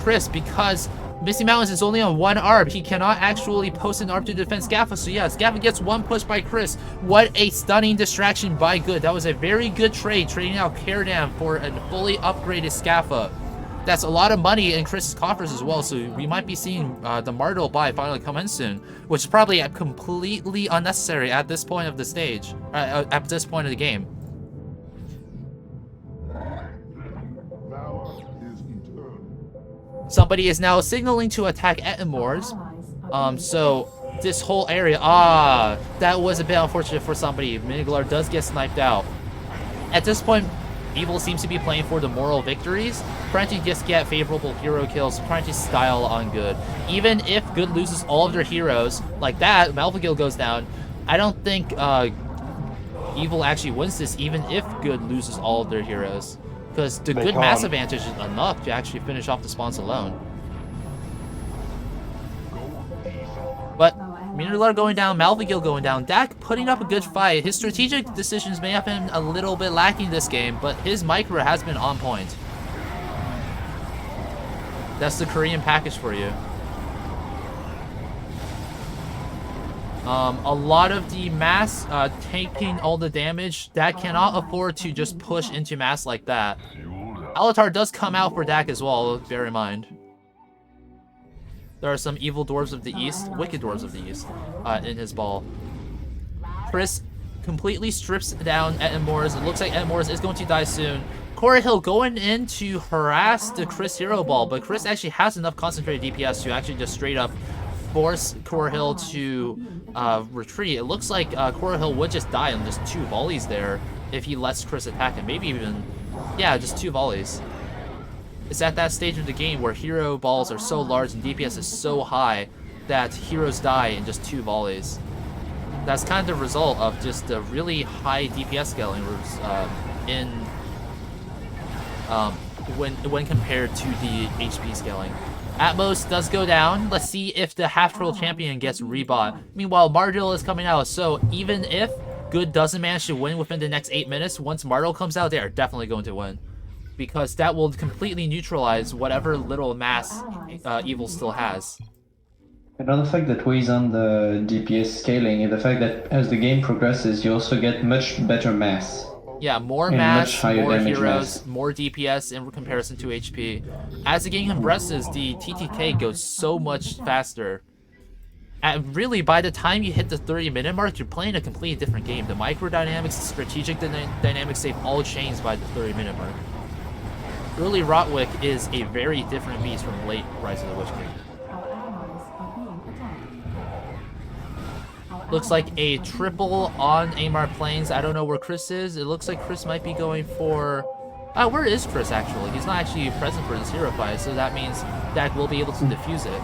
Chris because Misty Mountains is only on 1 ARB. He cannot actually post an ARB to defend Scaffa. So yeah, Scaffa gets 1 push by Chris. What a stunning distraction by Good. That was a very good trade, trading out Kiradan for a fully upgraded Scaffa. That's a lot of money in Chris's coffers as well, so we might be seeing the Martel buy finally come in soon, which is probably completely unnecessary at this point of the stage, at this point of the game. Somebody is now signaling to attack Ettenmoors. So this whole area, that was a bit unfortunate for somebody. Miniglar does get sniped out. At this point, Evil seems to be playing for the moral victories, trying to just get favorable hero kills, trying to style on Good. Even if Good loses all of their heroes, like that, Malvagil goes down, I don't think Evil actually wins this, even if Good loses all of their heroes. Because the Good mass advantage is enough to actually finish off the spawns alone. But Miniglar going down, Malvagil going down, Dak putting up a good fight. His strategic decisions may have been a little bit lacking this game, but his micro has been on point. That's the Korean package for you. A lot of the mass taking all the damage, Dak cannot afford to just push into mass like that. LoTR does come out for Dak as well, bear in mind. There are some evil dwarves of the east, wicked dwarves of the east, in his ball. Chris completely strips down Ettenmoors. It looks like Ettenmoors is going to die soon. Corey Hill going in to harass the Chris hero ball, but Chris actually has enough concentrated DPS to actually just straight up force Corey Hill to retreat. It looks like Corey Hill would just die on just 2 volleys there if he lets Chris attack him. Maybe even, yeah, just 2 volleys. It's at that stage of the game where hero balls are so large and DPS is so high that heroes die in just 2 volleys. That's kind of the result of just the really high DPS scaling when compared to the HP scaling. Atmos does go down. Let's see if the half-troll champion gets rebought. Meanwhile, Mardil is coming out, so even if Good doesn't manage to win within the next 8 minutes, once Mardil comes out, they are definitely going to win. Because that will completely neutralize whatever little mass Evil still has. Another fact that weighs on the DPS scaling is the fact that as the game progresses, you also get much better mass. Yeah, more and mass, more damage heroes, mass. more DPS in comparison to HP. As the game progresses, the TTK goes so much faster. And really, by the time you hit the 30-minute mark, you're playing a completely different game. The microdynamics, the strategic dynamics, they've all changed by the 30-minute mark. Early RotWK is a very different beast from late Rise of the Witch King. Looks like a triple on Amar Plains. I don't know where Chris is. It looks like Chris might be going for... where is Chris, actually? He's not actually present for this hero fight, so that means Dak will be able to defuse it.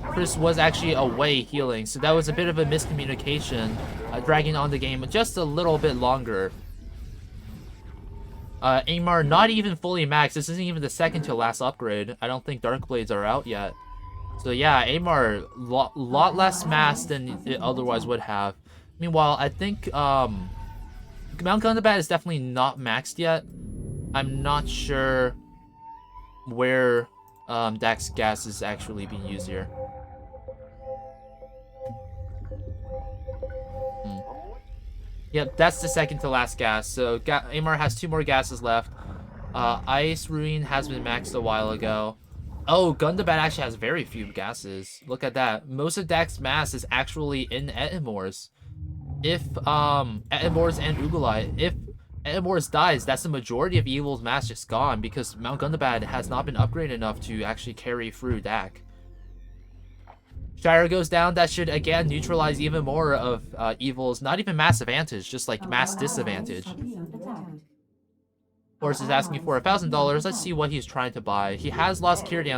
Chris was actually away healing, so that was a bit of a miscommunication, dragging on the game just a little bit longer. Amar not even fully maxed. This isn't even the second to last upgrade. I don't think Dark Blades are out yet. So yeah, Amar lot less mass than it otherwise would have. Meanwhile, I think Mount Gundabad is definitely not maxed yet. I'm not sure where Dak's gas is actually being used here. Yep, that's the second to last gas. So Amar has 2 more gases left. Ice Ruin has been maxed a while ago. Oh, Gundabad actually has very few gases. Look at that. Most of Dak's mass is actually in Etimours. If Etimours and Ugolai, if Etimours dies, that's the majority of Evil's mass just gone because Mount Gundabad has not been upgraded enough to actually carry through Dak. Shire goes down. That should again neutralize even more of Evil's not even mass advantage, just like mass disadvantage. Horse is asking for $1,000. Let's see what he's trying to buy. He has lost Kirdan,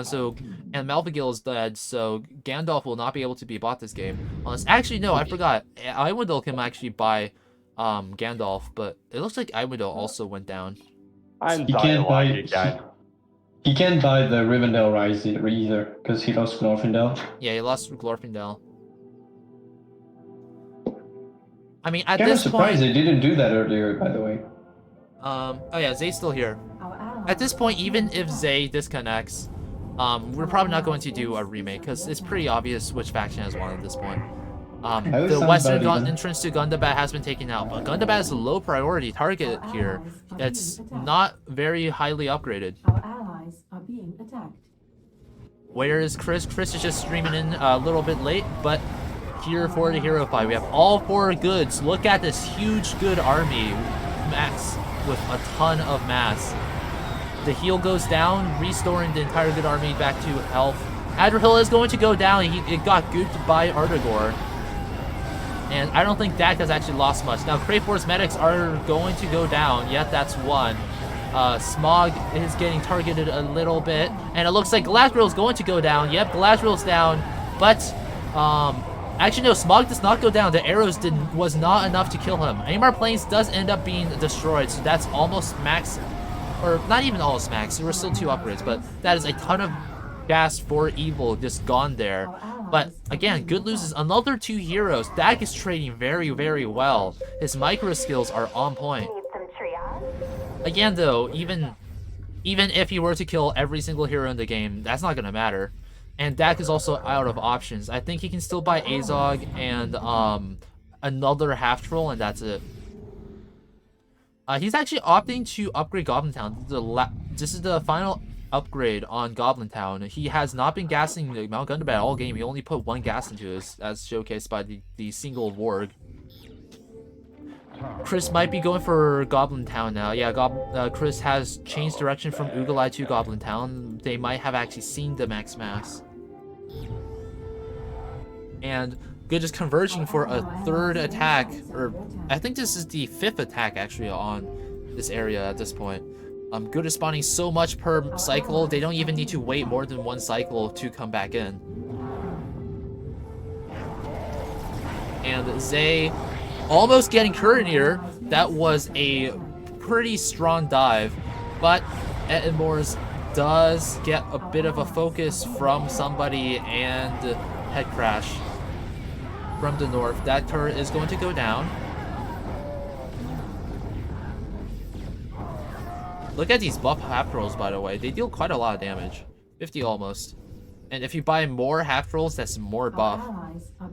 and Malvagil is dead, so Gandalf will not be able to be bought this game. Unless, actually, no, I forgot. Iwindle can actually buy Gandalf, but it looks like Iwindle also went down. I'm He can't buy. again. He can't buy the Rivendell Rise either, because he lost Glorfindel. Yeah, he lost Glorfindel. I mean, at Kind of this surprised point... they didn't do that earlier, by the way. Oh yeah, Zay's still here. At this point, even if Zay disconnects, we're probably not going to do a remake, because it's pretty obvious which faction has won at this point. The western entrance to Gundabad has been taken out, but Gundabad is a low priority target here. It's not very highly upgraded. Our allies are being attacked. Where is Chris? Chris is just streaming in a little bit late, but here for the hero fight. We have all 4 goods. Look at this huge good army. Max with a ton of mass. The heal goes down, restoring the entire good army back to health. Adderhill is going to go down. It got gooped by Artagor. And I don't think Dak has actually lost much. Now, Crayforce medics are going to go down. Yep, that's 1. Smog is getting targeted a little bit. And it looks like Galadriel is going to go down. Yep, Galadriel's down. But, actually, no, Smog does not go down. The arrows was not enough to kill him. Amar Plains does end up being destroyed, so that's almost max, or not even almost max. There were still 2 upgrades, but that is a ton of gas for Evil just gone there. But again, good news is another 2 heroes. Dak is trading very, very well. His micro skills are on point. Again, though, even if he were to kill every single hero in the game, that's not gonna matter. And Dak is also out of options. I think he can still buy Azog and another half troll, and that's it. He's actually opting to upgrade Goblin Town. This is the final upgrade on Goblin Town. He has not been gassing the Mount Gundabad all game. He only put 1 gas into it, as showcased by the single warg. Chris might be going for Goblin Town now. Yeah, Chris has changed direction from Ugolai to Goblin Town. They might have actually seen the max mass. And good is converging for a 3rd attack, or I think this is the 5th attack actually on this area at this point. Good is spawning so much per cycle, they don't even need to wait more than 1 cycle to come back in. And Zay almost getting Courier. That was a pretty strong dive, but Etimours does get a bit of a focus from somebody and head crash from the north. That turret is going to go down. Look at these buff half trolls, by the way. They deal quite a lot of damage. 50 almost. And if you buy more half trolls, that's more buff.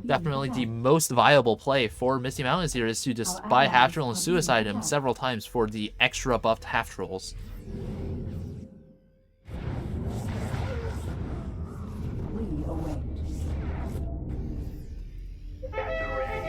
Definitely the most viable play for Misty Mountains here is to just buy half troll and suicide him several times for the extra buffed half trolls.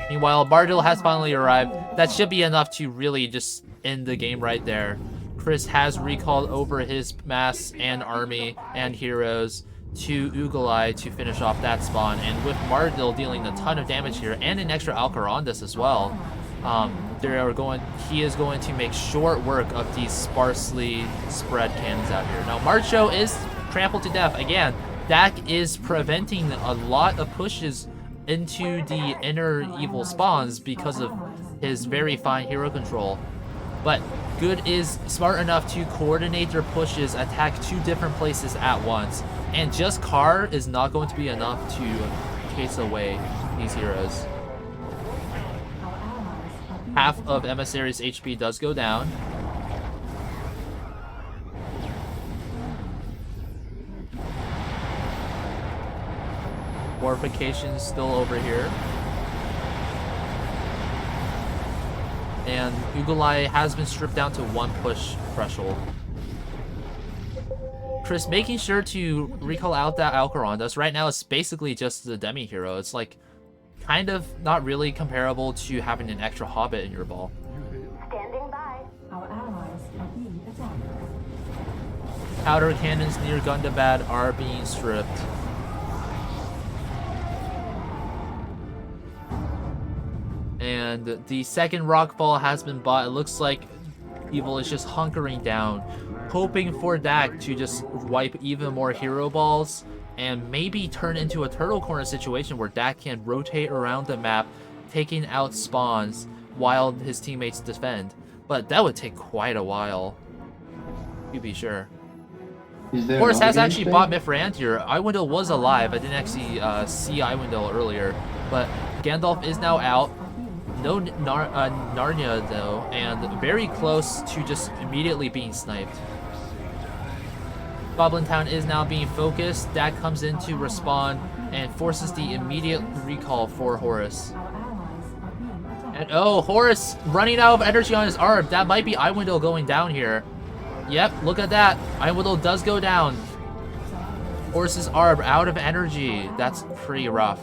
Meanwhile, Bardil has finally arrived. That should be enough to really just end the game right there. Chris has recalled over his mass and army and heroes. to Ugalai to finish off that spawn, and with Mardil dealing a ton of damage here and an extra Alcarondas as well, he is going to make short work of these sparsely spread cannons out here. Now Marcho is trampled to death again. Dak is preventing a lot of pushes into the inner evil spawns because of his very fine hero control. But Good is smart enough to coordinate their pushes, attack 2 different places at once, and just Carr is not going to be enough to chase away these heroes. Half of Emissary's HP does go down. Fortification still over here. And Ugalai has been stripped down to 1 push threshold. Chris making sure to recall out that Alcarondas. Right now it's basically just the demi hero. It's like kind of not really comparable to having an extra Hobbit in your ball. Standing by. Our allies are being attacked. Powder cannons near Gundabad are being stripped. And the second rockfall has been bought. It looks like Evil is just hunkering down, hoping for Dak to just wipe even more hero balls and maybe turn into a turtle corner situation where Dak can rotate around the map, taking out spawns while his teammates defend. But that would take quite a while, to be sure. Horus has actually bought Mithrandir. Iwindle was alive. I didn't actually see Iwindle earlier, but Gandalf is now out. No Narnia though, and very close to just immediately being sniped. Goblin Town is now being focused. Dak comes in to respawn and forces the immediate recall for Horus. And oh, Horus running out of energy on his Arb. That might be Iwindle going down here. Yep, look at that. Iwindle does go down. Horus's Arb out of energy. That's pretty rough.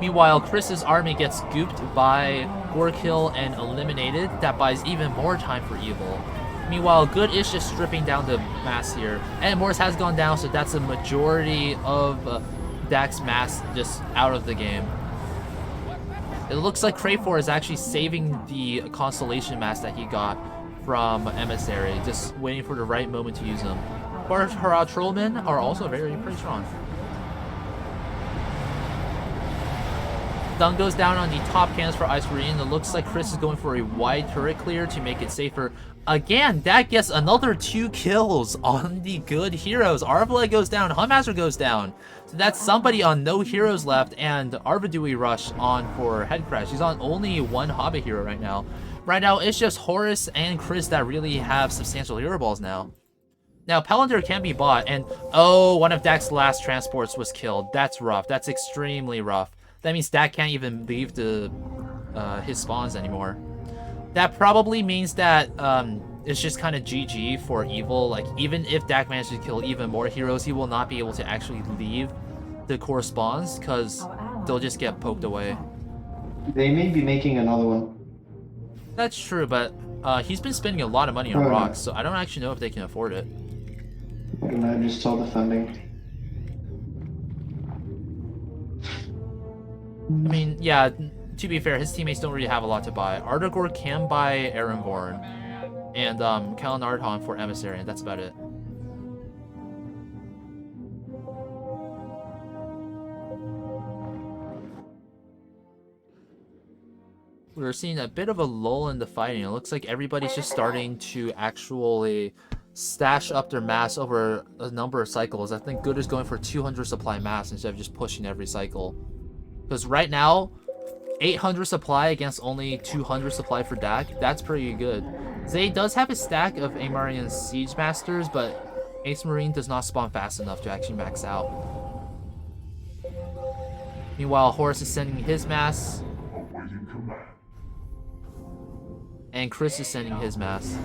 Meanwhile, Chris's army gets gooped by Gorkill and eliminated. That buys even more time for Evil. Meanwhile, Good is just stripping down the mass here. And Morris has gone down, so that's a majority of Dak's mass just out of the game. It looks like Krafor is actually saving the Constellation mass that he got from Emissary, just waiting for the right moment to use them. But Hara Trollmen are also pretty strong. Stun goes down on the top cannons for Ice Marine. It looks like Chris is going for a wide turret clear to make it safer. Again, that gets another 2 kills on the good heroes. Arvala goes down, Huntmaster goes down. So that's somebody on no heroes left, and Arvidui Rush on for Headcrash. He's on only 1 Hobbit hero right now. Right now, it's just Horus and Chris that really have substantial hero balls now. Now, Palantir can be bought, and oh, one of Dak's last transports was killed. That's rough. That's extremely rough. That means Dak can't even leave his spawns anymore. That probably means that it's just kind of GG for Evil. Like, even if Dak manages to kill even more heroes, he will not be able to actually leave the core spawns because they'll just get poked away. They may be making another one. That's true, but he's been spending a lot of money on rocks, so I don't actually know if they can afford it. And I just saw the funding. I mean, yeah, to be fair, his teammates don't really have a lot to buy. Ardagor can buy Erenborn, and Kalan Ardhan for Emissary, and that's about it. We're seeing a bit of a lull in the fighting. It looks like everybody's just starting to actually stash up their mass over a number of cycles. I think Good is going for 200 supply mass instead of just pushing every cycle. Because right now, 800 supply against only 200 supply for Dak, that's pretty good. Zay does have a stack of Amarian Siege Masters, but Ace Marine does not spawn fast enough to actually max out. Meanwhile, Horus is sending his mass. And Chris is sending his mass.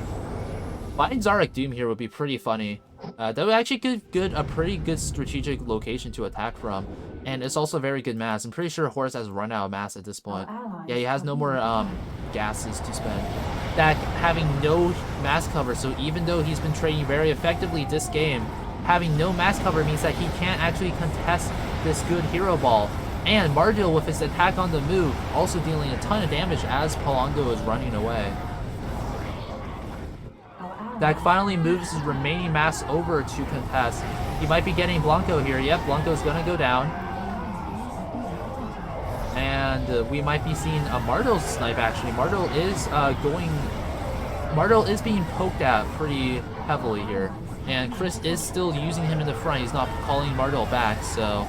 Buying Zarek Doom here would be pretty funny. That would actually give a pretty good strategic location to attack from. And it's also very good mass. I'm pretty sure Horus has run out of mass at this point. Yeah, he has no more gases to spend. Dak having no mass cover, so even though he's been trading very effectively this game, having no mass cover means that he can't actually contest this good hero ball. And Mardil with his attack on the move, also dealing a ton of damage as Palando is running away. Dak finally moves his remaining mass over to contest. He might be getting Blanco here. Yep, Blanco's gonna go down. And we might be seeing a Mardil snipe actually. Mardil is being poked at pretty heavily here. And Chris is still using him in the front. He's not calling Mardil back, so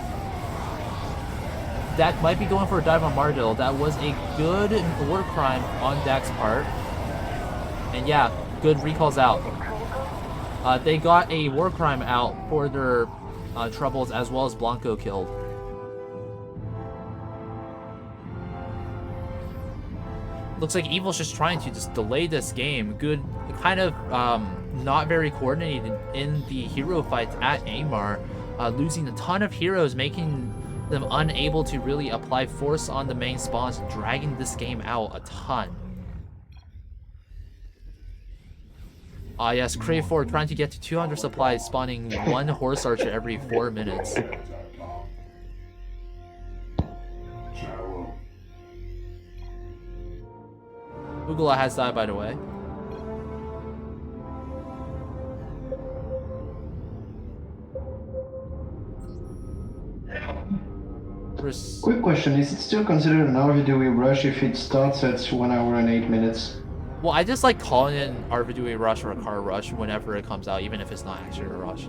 Dak might be going for a dive on Mardil. That was a good war crime on Dak's part. And yeah, good recalls out. They got a war crime out for their troubles as well as Blanco killed. Looks like Evil's just trying to just delay this game. Good, kind of not very coordinated in the hero fights at Amar, losing a ton of heroes, making them unable to really apply force on the main spawns, dragging this game out a ton. Yes, Crave 4 trying to get to 200 supplies, spawning one horse archer every 4 minutes. Ugula has died, by the way. Quick question, is it still considered an RVDW rush if it starts at 1 hour and 8 minutes? Well, I just like calling it an RVDW rush or a car rush whenever it comes out, even if it's not actually a rush.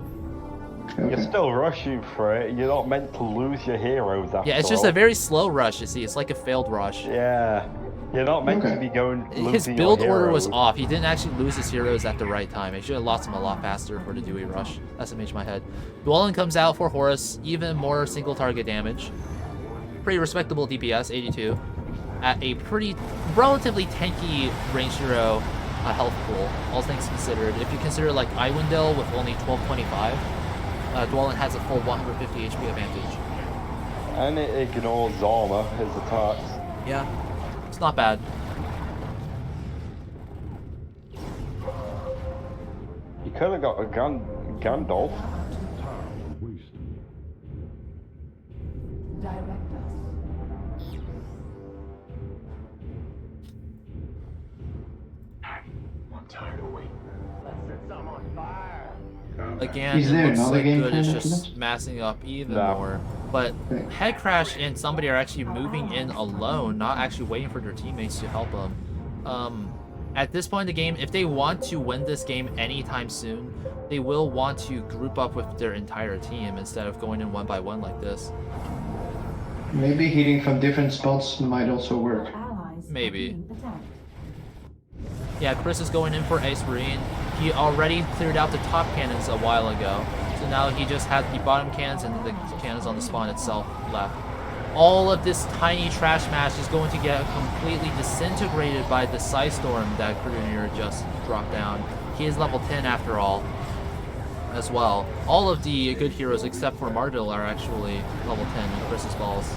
Okay. You're still rushing for it. You're not meant to lose your heroes after Yeah, it's just a very slow rush, you see. It's like a failed rush. Yeah. You're not meant to be going losing His build your order was heroes. off. He didn't actually lose his heroes at the right time. He should have lost them a lot faster for the Dewey rush. That's image in my head. Dwellin comes out for Horus, even more single target damage. Pretty respectable DPS, 82. At a pretty, relatively tanky range hero health pool, all things considered. If you consider like Iwindale with only 1225, Dwellin has a full 150 HP advantage. And it ignores Zarma, his attacks. Yeah, it's not bad. You could have got a Gandalf. Direct us. I'm tired of waiting. Let's set some on fire. Again, Is it there looks another like game Good is plan after just that? massing up even No. more. But Head Crash and somebody are actually moving in alone, not actually waiting for their teammates to help them. At this point in the game, if they want to win this game anytime soon, they will want to group up with their entire team instead of going in one by one like this. Maybe hitting from different spots might also work. Allies are Maybe. being attacked. Yeah, Chris is going in for Ace Marine. He already cleared out the top cannons a while ago, so now he just has the bottom cannons and the cannons on the spawn itself left. All of this tiny trash mash is going to get completely disintegrated by the Psy Storm that Coordinator just dropped down. He is level 10 after all, as well. All of the good heroes except for Mardil are actually level 10 in Chris's balls.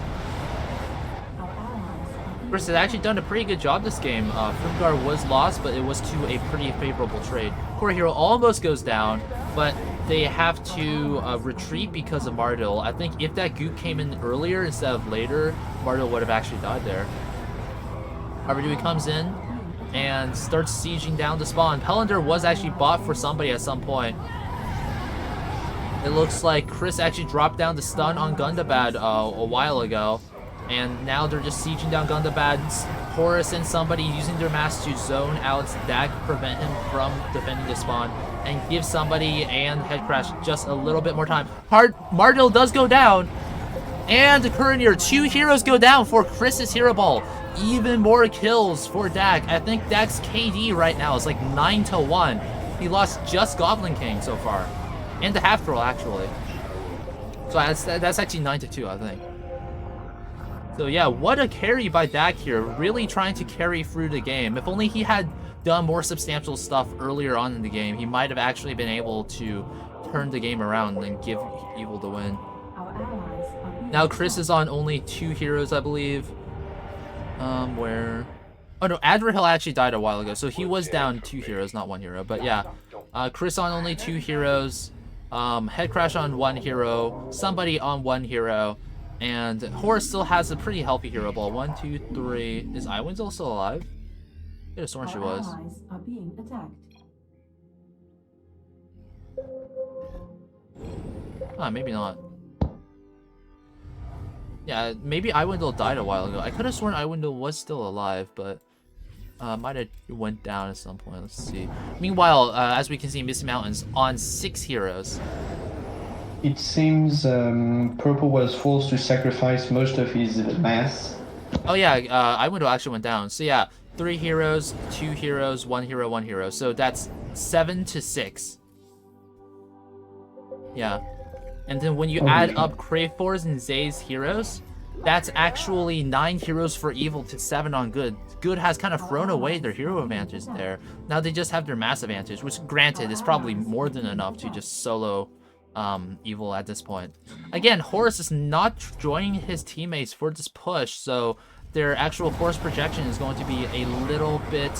Our allies are being Chris has actually done a pretty good job this game. Frimgar was lost, but it was to a pretty favorable trade. Core hero almost goes down, but they have to retreat because of Mardil. I think if that goop came in earlier instead of later, Mardil would have actually died there. Arvidui comes in and starts sieging down the spawn. Pelander was actually bought for somebody at some point. It looks like Chris actually dropped down the stun on Gundabad a while ago. And now they're just sieging down Gundabad's Horus and somebody using their mass to zone out Dak, prevent him from defending the spawn, and give somebody and Head Crash just a little bit more time. Mardil does go down, and the Courier, 2 heroes go down for Chris's hero ball. Even more kills for Dak. I think Dak's KD right now is like 9-1. He lost just Goblin King so far, and the half throw actually. So that's actually 9-2, I think. So yeah, what a carry by Dak here, really trying to carry through the game. If only he had done more substantial stuff earlier on in the game, he might have actually been able to turn the game around and give Evil the win. Our allies are being Now Chris is on only 2 heroes, I believe. Where? Oh no, Adverhill actually died a while ago, so he was down 2 heroes, not 1 hero. But yeah, Chris on only 2 heroes, Headcrash on 1 hero, somebody on 1 hero, and Horus still has a pretty healthy hero ball. 1, 2, 3. Is Iwindle still alive? I could have sworn she was. Allies are being attacked. Maybe not. Yeah, maybe Iwindle died a while ago. I could have sworn Iwindle was still alive, but might have went down at some point. Let's see. Meanwhile, as we can see, Misty Mountains on 6 heroes. It seems Purple was forced to sacrifice most of his mass. Oh yeah, Iwindle actually went down. So yeah, 3 heroes, 2 heroes, 1 hero, 1 hero. So that's 7 to 6. Yeah. And then when you add up Crayfor's and Zay's heroes, that's actually 9 heroes for evil to 7 on good. Good has kind of thrown away their hero advantage there. Now they just have their mass advantage, which granted is probably more than enough to just solo evil at this point. Again, Horus is not joining his teammates for this push, so their actual force projection is going to be a little bit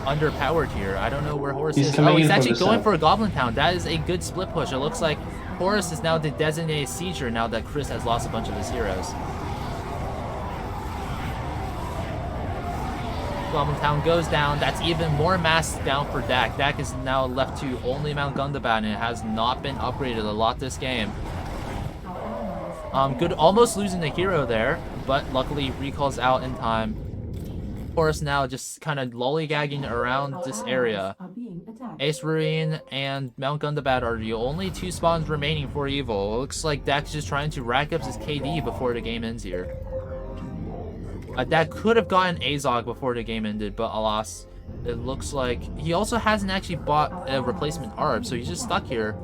underpowered here. I don't know where Horus is. Oh, he's actually going for a Goblin Town. That is a good split push. It looks like Horus is now the designated sieger now that Chris has lost a bunch of his heroes. Goblin Town goes down. That's even more mass down for Dak. Dak is now left to only Mount Gundabad, and it has not been upgraded a lot this game. Good almost losing the hero there, but luckily recalls out in time. Horus now just kind of lollygagging around this area. Ace Ruin and Mount Gundabad are the only 2 spawns remaining for evil. It looks like Dak's just trying to rack up his KD before the game ends here. Dak could have gotten Azog before the game ended, but alas, it looks like he also hasn't actually bought a replacement ARB, so he's just stuck here.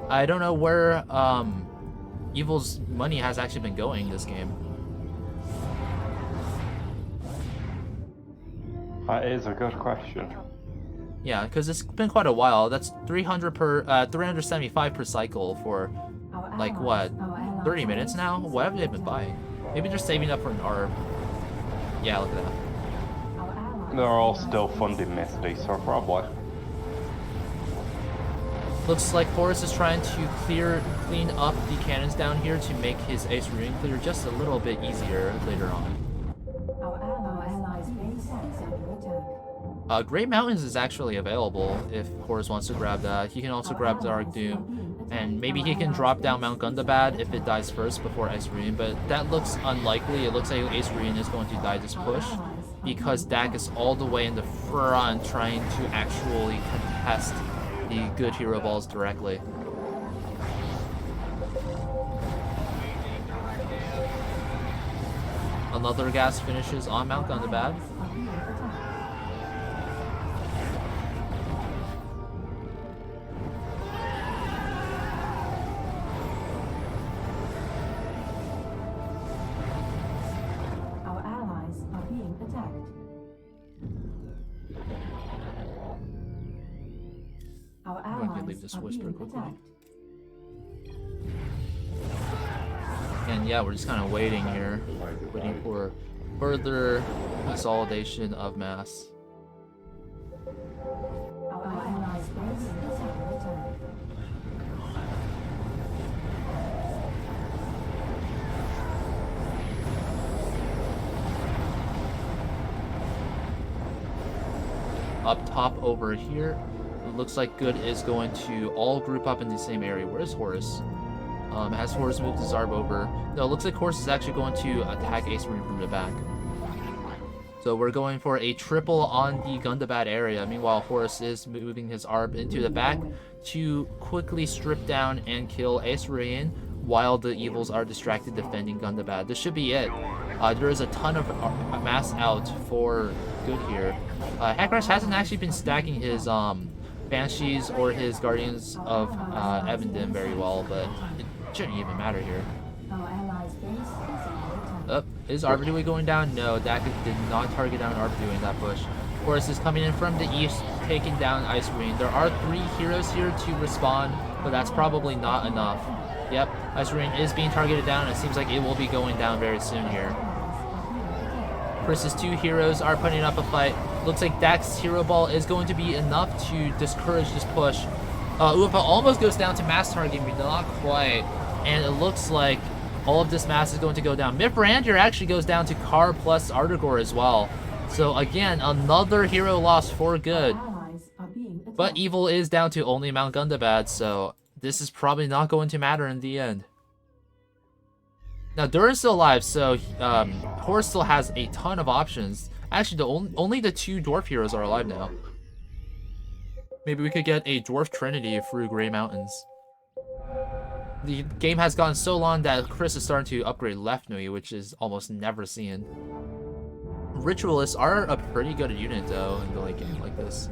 I don't know where Evil's money has actually been going this game. That is a good question. Yeah, because it's been quite a while. That's 375 per cycle for like what, 30 minutes now? What have they been buying? Maybe they're saving up for an ARB. Yeah, look at that. They're all still funding Misty, so probably. Looks like Horus is trying to clean up the cannons down here to make his Ace Ruin clear just a little bit easier later on. Our allies' base is under attack. Great Mountains is actually available if Horus wants to grab that. He can also grab Dark Doom, and maybe he can drop down Mount Gundabad if it dies first before Ace Ruin, but that looks unlikely. It looks like Ace Ruin is going to die this push because Dak is all the way in the front trying to actually contest the good hero balls directly. Another gas finishes on Mount Gundabad. Our allies are being attacked. Our I'm going to leave allies this are whisper being quickly. attacked. And yeah, we're just kind of waiting here, waiting for further consolidation of mass. Our allies' base is under attack. Up top over here, it looks like Good is going to all group up in the same area. Where's Horus? Has Horus moved his Zarb over? No, it looks like Horus is actually going to attack Ace Marine from the back. So we're going for a triple on the Gundabad area. Meanwhile, Horus is moving his Arb into the back to quickly strip down and kill Ace Marine while the evils are distracted defending Gundabad. This should be it. There is a ton of mass out for Good here. Headcrash hasn't actually been stacking his Banshees or his Guardians of Evenden very well, but it shouldn't even matter here. Our allies' base is under attack. Is Arbidui going down? No, Dak did not target down Arbidui in that push. Horus is coming in from the east, taking down Ice Marine. There are 3 heroes here to respond, but that's probably not enough. Yep, Ice Marine is being targeted down, and it seems like it will be going down very soon here. Chris's 2 heroes are putting up a fight. Looks like Dak's hero ball is going to be enough to discourage this push. Uefa almost goes down to mass targeting, but not quite. And it looks like all of this mass is going to go down. Mithrandir actually goes down to Carr plus Artigor as well. So again, another hero loss for good. But Evil is down to only Mount Gundabad, so this is probably not going to matter in the end. Now, Durin's still alive, so Horus still has a ton of options. Actually, only the 2 dwarf heroes are alive now. Maybe we could get a dwarf trinity through Grey Mountains. The game has gone so long that Chris is starting to upgrade Left Nui, which is almost never seen. Ritualists are a pretty good unit, though, in the late game like this.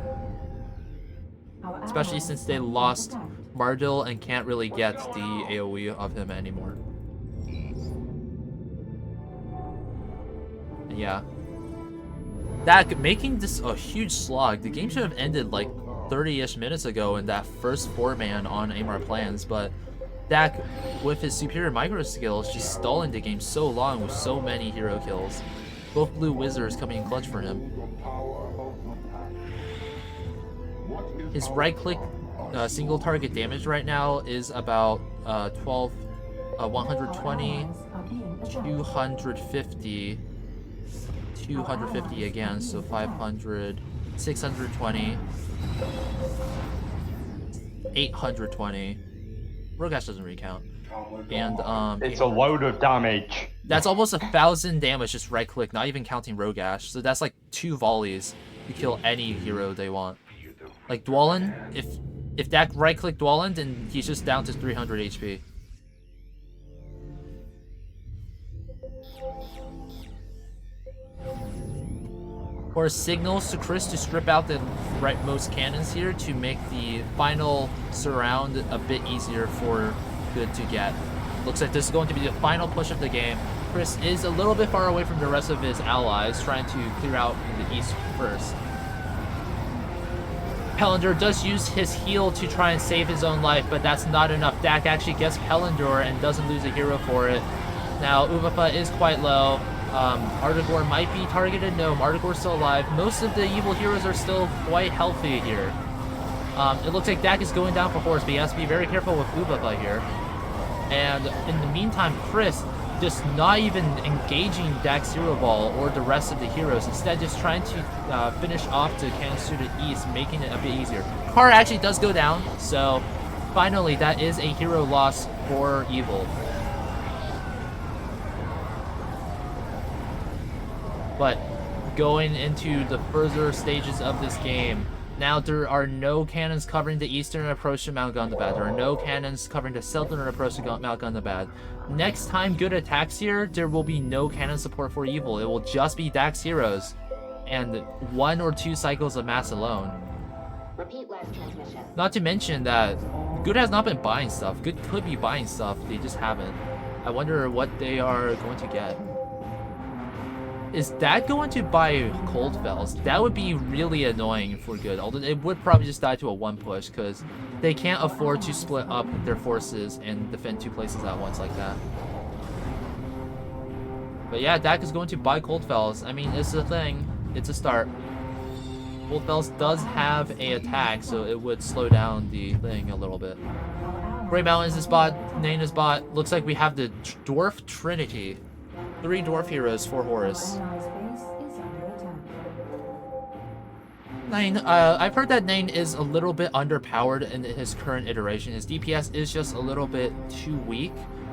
Especially since they lost Mardil and can't really get the AoE of him anymore. And yeah. That, making this a huge slog. The game should have ended like 30-ish minutes ago in that first 4-man on Amar Plans, but Dak, with his superior micro skills, just stalling the game so long with so many hero kills. Both blue wizards coming in clutch for him. His right-click single target damage right now is about 120, 250, 250 again, so 500, 620, 820. Rogash doesn't recount. And it's a load of damage. That's almost 1,000 damage just right click, not even counting Rogash. So that's like 2 volleys to kill any hero they want. Like Dwalin, if that right click Dwalin, then he's just down to 300 HP. Or signals to Chris to strip out the rightmost cannons here to make the final surround a bit easier for Good to get. Looks like this is going to be the final push of the game. Chris is a little bit far away from the rest of his allies, trying to clear out in the east first. Pelindor does use his heal to try and save his own life, but that's not enough. Dak actually gets Pelindor and doesn't lose a hero for it. Now, Uvafa is quite low. Artigor might be targeted. No, Artigor's still alive. Most of the evil heroes are still quite healthy here. It looks like Dak is going down for Horus, but he has to be very careful with Uvafa here. And in the meantime, Chris just not even engaging Dak's hero ball or the rest of the heroes. Instead, just trying to finish off to Kansu to the east, making it a bit easier. Carr actually does go down, so finally that is a hero loss for Evil. But going into the further stages of this game, now there are no cannons covering the eastern approach to Mount Gundabad. There are no cannons covering the southern approach to Mount Gundabad. Next time Good attacks here, there will be no cannon support for Evil. It will just be Dak's heroes and 1 or 2 cycles of mass alone. Repeat last transmission. Not to mention that Good has not been buying stuff. Good could be buying stuff, they just haven't. I wonder what they are going to get. Is that going to buy Cold Fells? That would be really annoying for Good. Although it would probably just die to a 1 push because they can't afford to split up their forces and defend 2 places at once like that. But yeah, Dak is going to buy Cold Fells. I mean, it's a thing. It's a start. Cold Fells does have a attack, so it would slow down the thing a little bit. Grey Mountains is bot. Nain is bot. Looks like we have the Dwarf Trinity. 3 dwarf heroes for Horus. Nain, I've heard that Nain is a little bit underpowered in his current iteration. His DPS is just a little bit too weak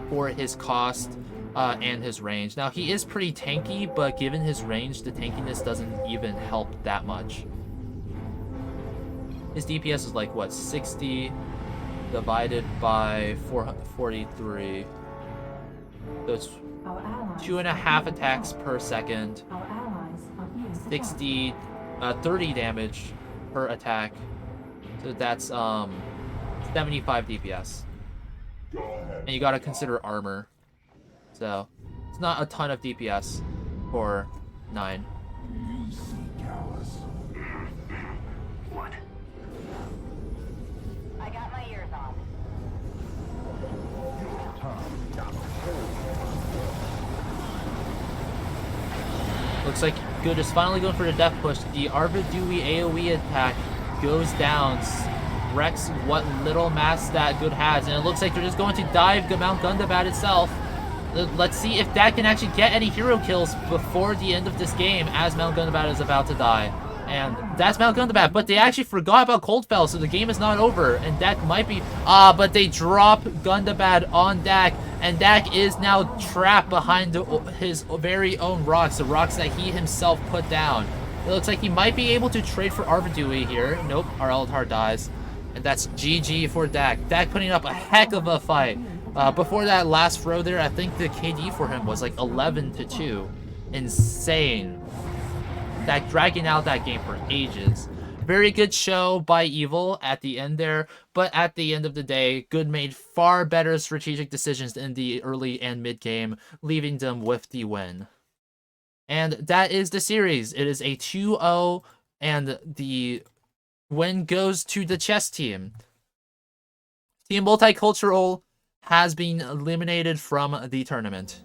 for his cost and his range. Now, he is pretty tanky, but given his range, the tankiness doesn't even help that much. His DPS is like, what, 60 divided by 443. So it's 2.5 attacks per second, 30 damage per attack, so that's 75 DPS. And you gotta consider armor, so it's not a ton of DPS for 9. What? I got my ears on. looks like Good is finally going for the death push. The Arvidui AoE attack goes down, wrecks what little mass that Good has, and it looks like they're just going to dive Mount Gundabad itself. Let's see if that can actually get any hero kills before the end of this game, as Mount Gundabad is about to die. And that's Mount Gundabad, but they actually forgot about Coldfell, so the game is not over, and Dak might be... but they drop Gundabad on Dak, and Dak is now trapped behind his very own rocks, the rocks that he himself put down. It looks like he might be able to trade for Arvidui here. Nope, our LoTR dies. And that's GG for Dak. Dak putting up a heck of a fight. Before that last throw there, I think the KD for him was like 11-2. Insane. Dak dragging out that game for ages. Very good show by Evil at the end there, but at the end of the day, Good made far better strategic decisions in the early and mid game, leaving them with the win. And that is the series. It is a 2-0, and the win goes to the chess team. Team Multicultural has been eliminated from the tournament.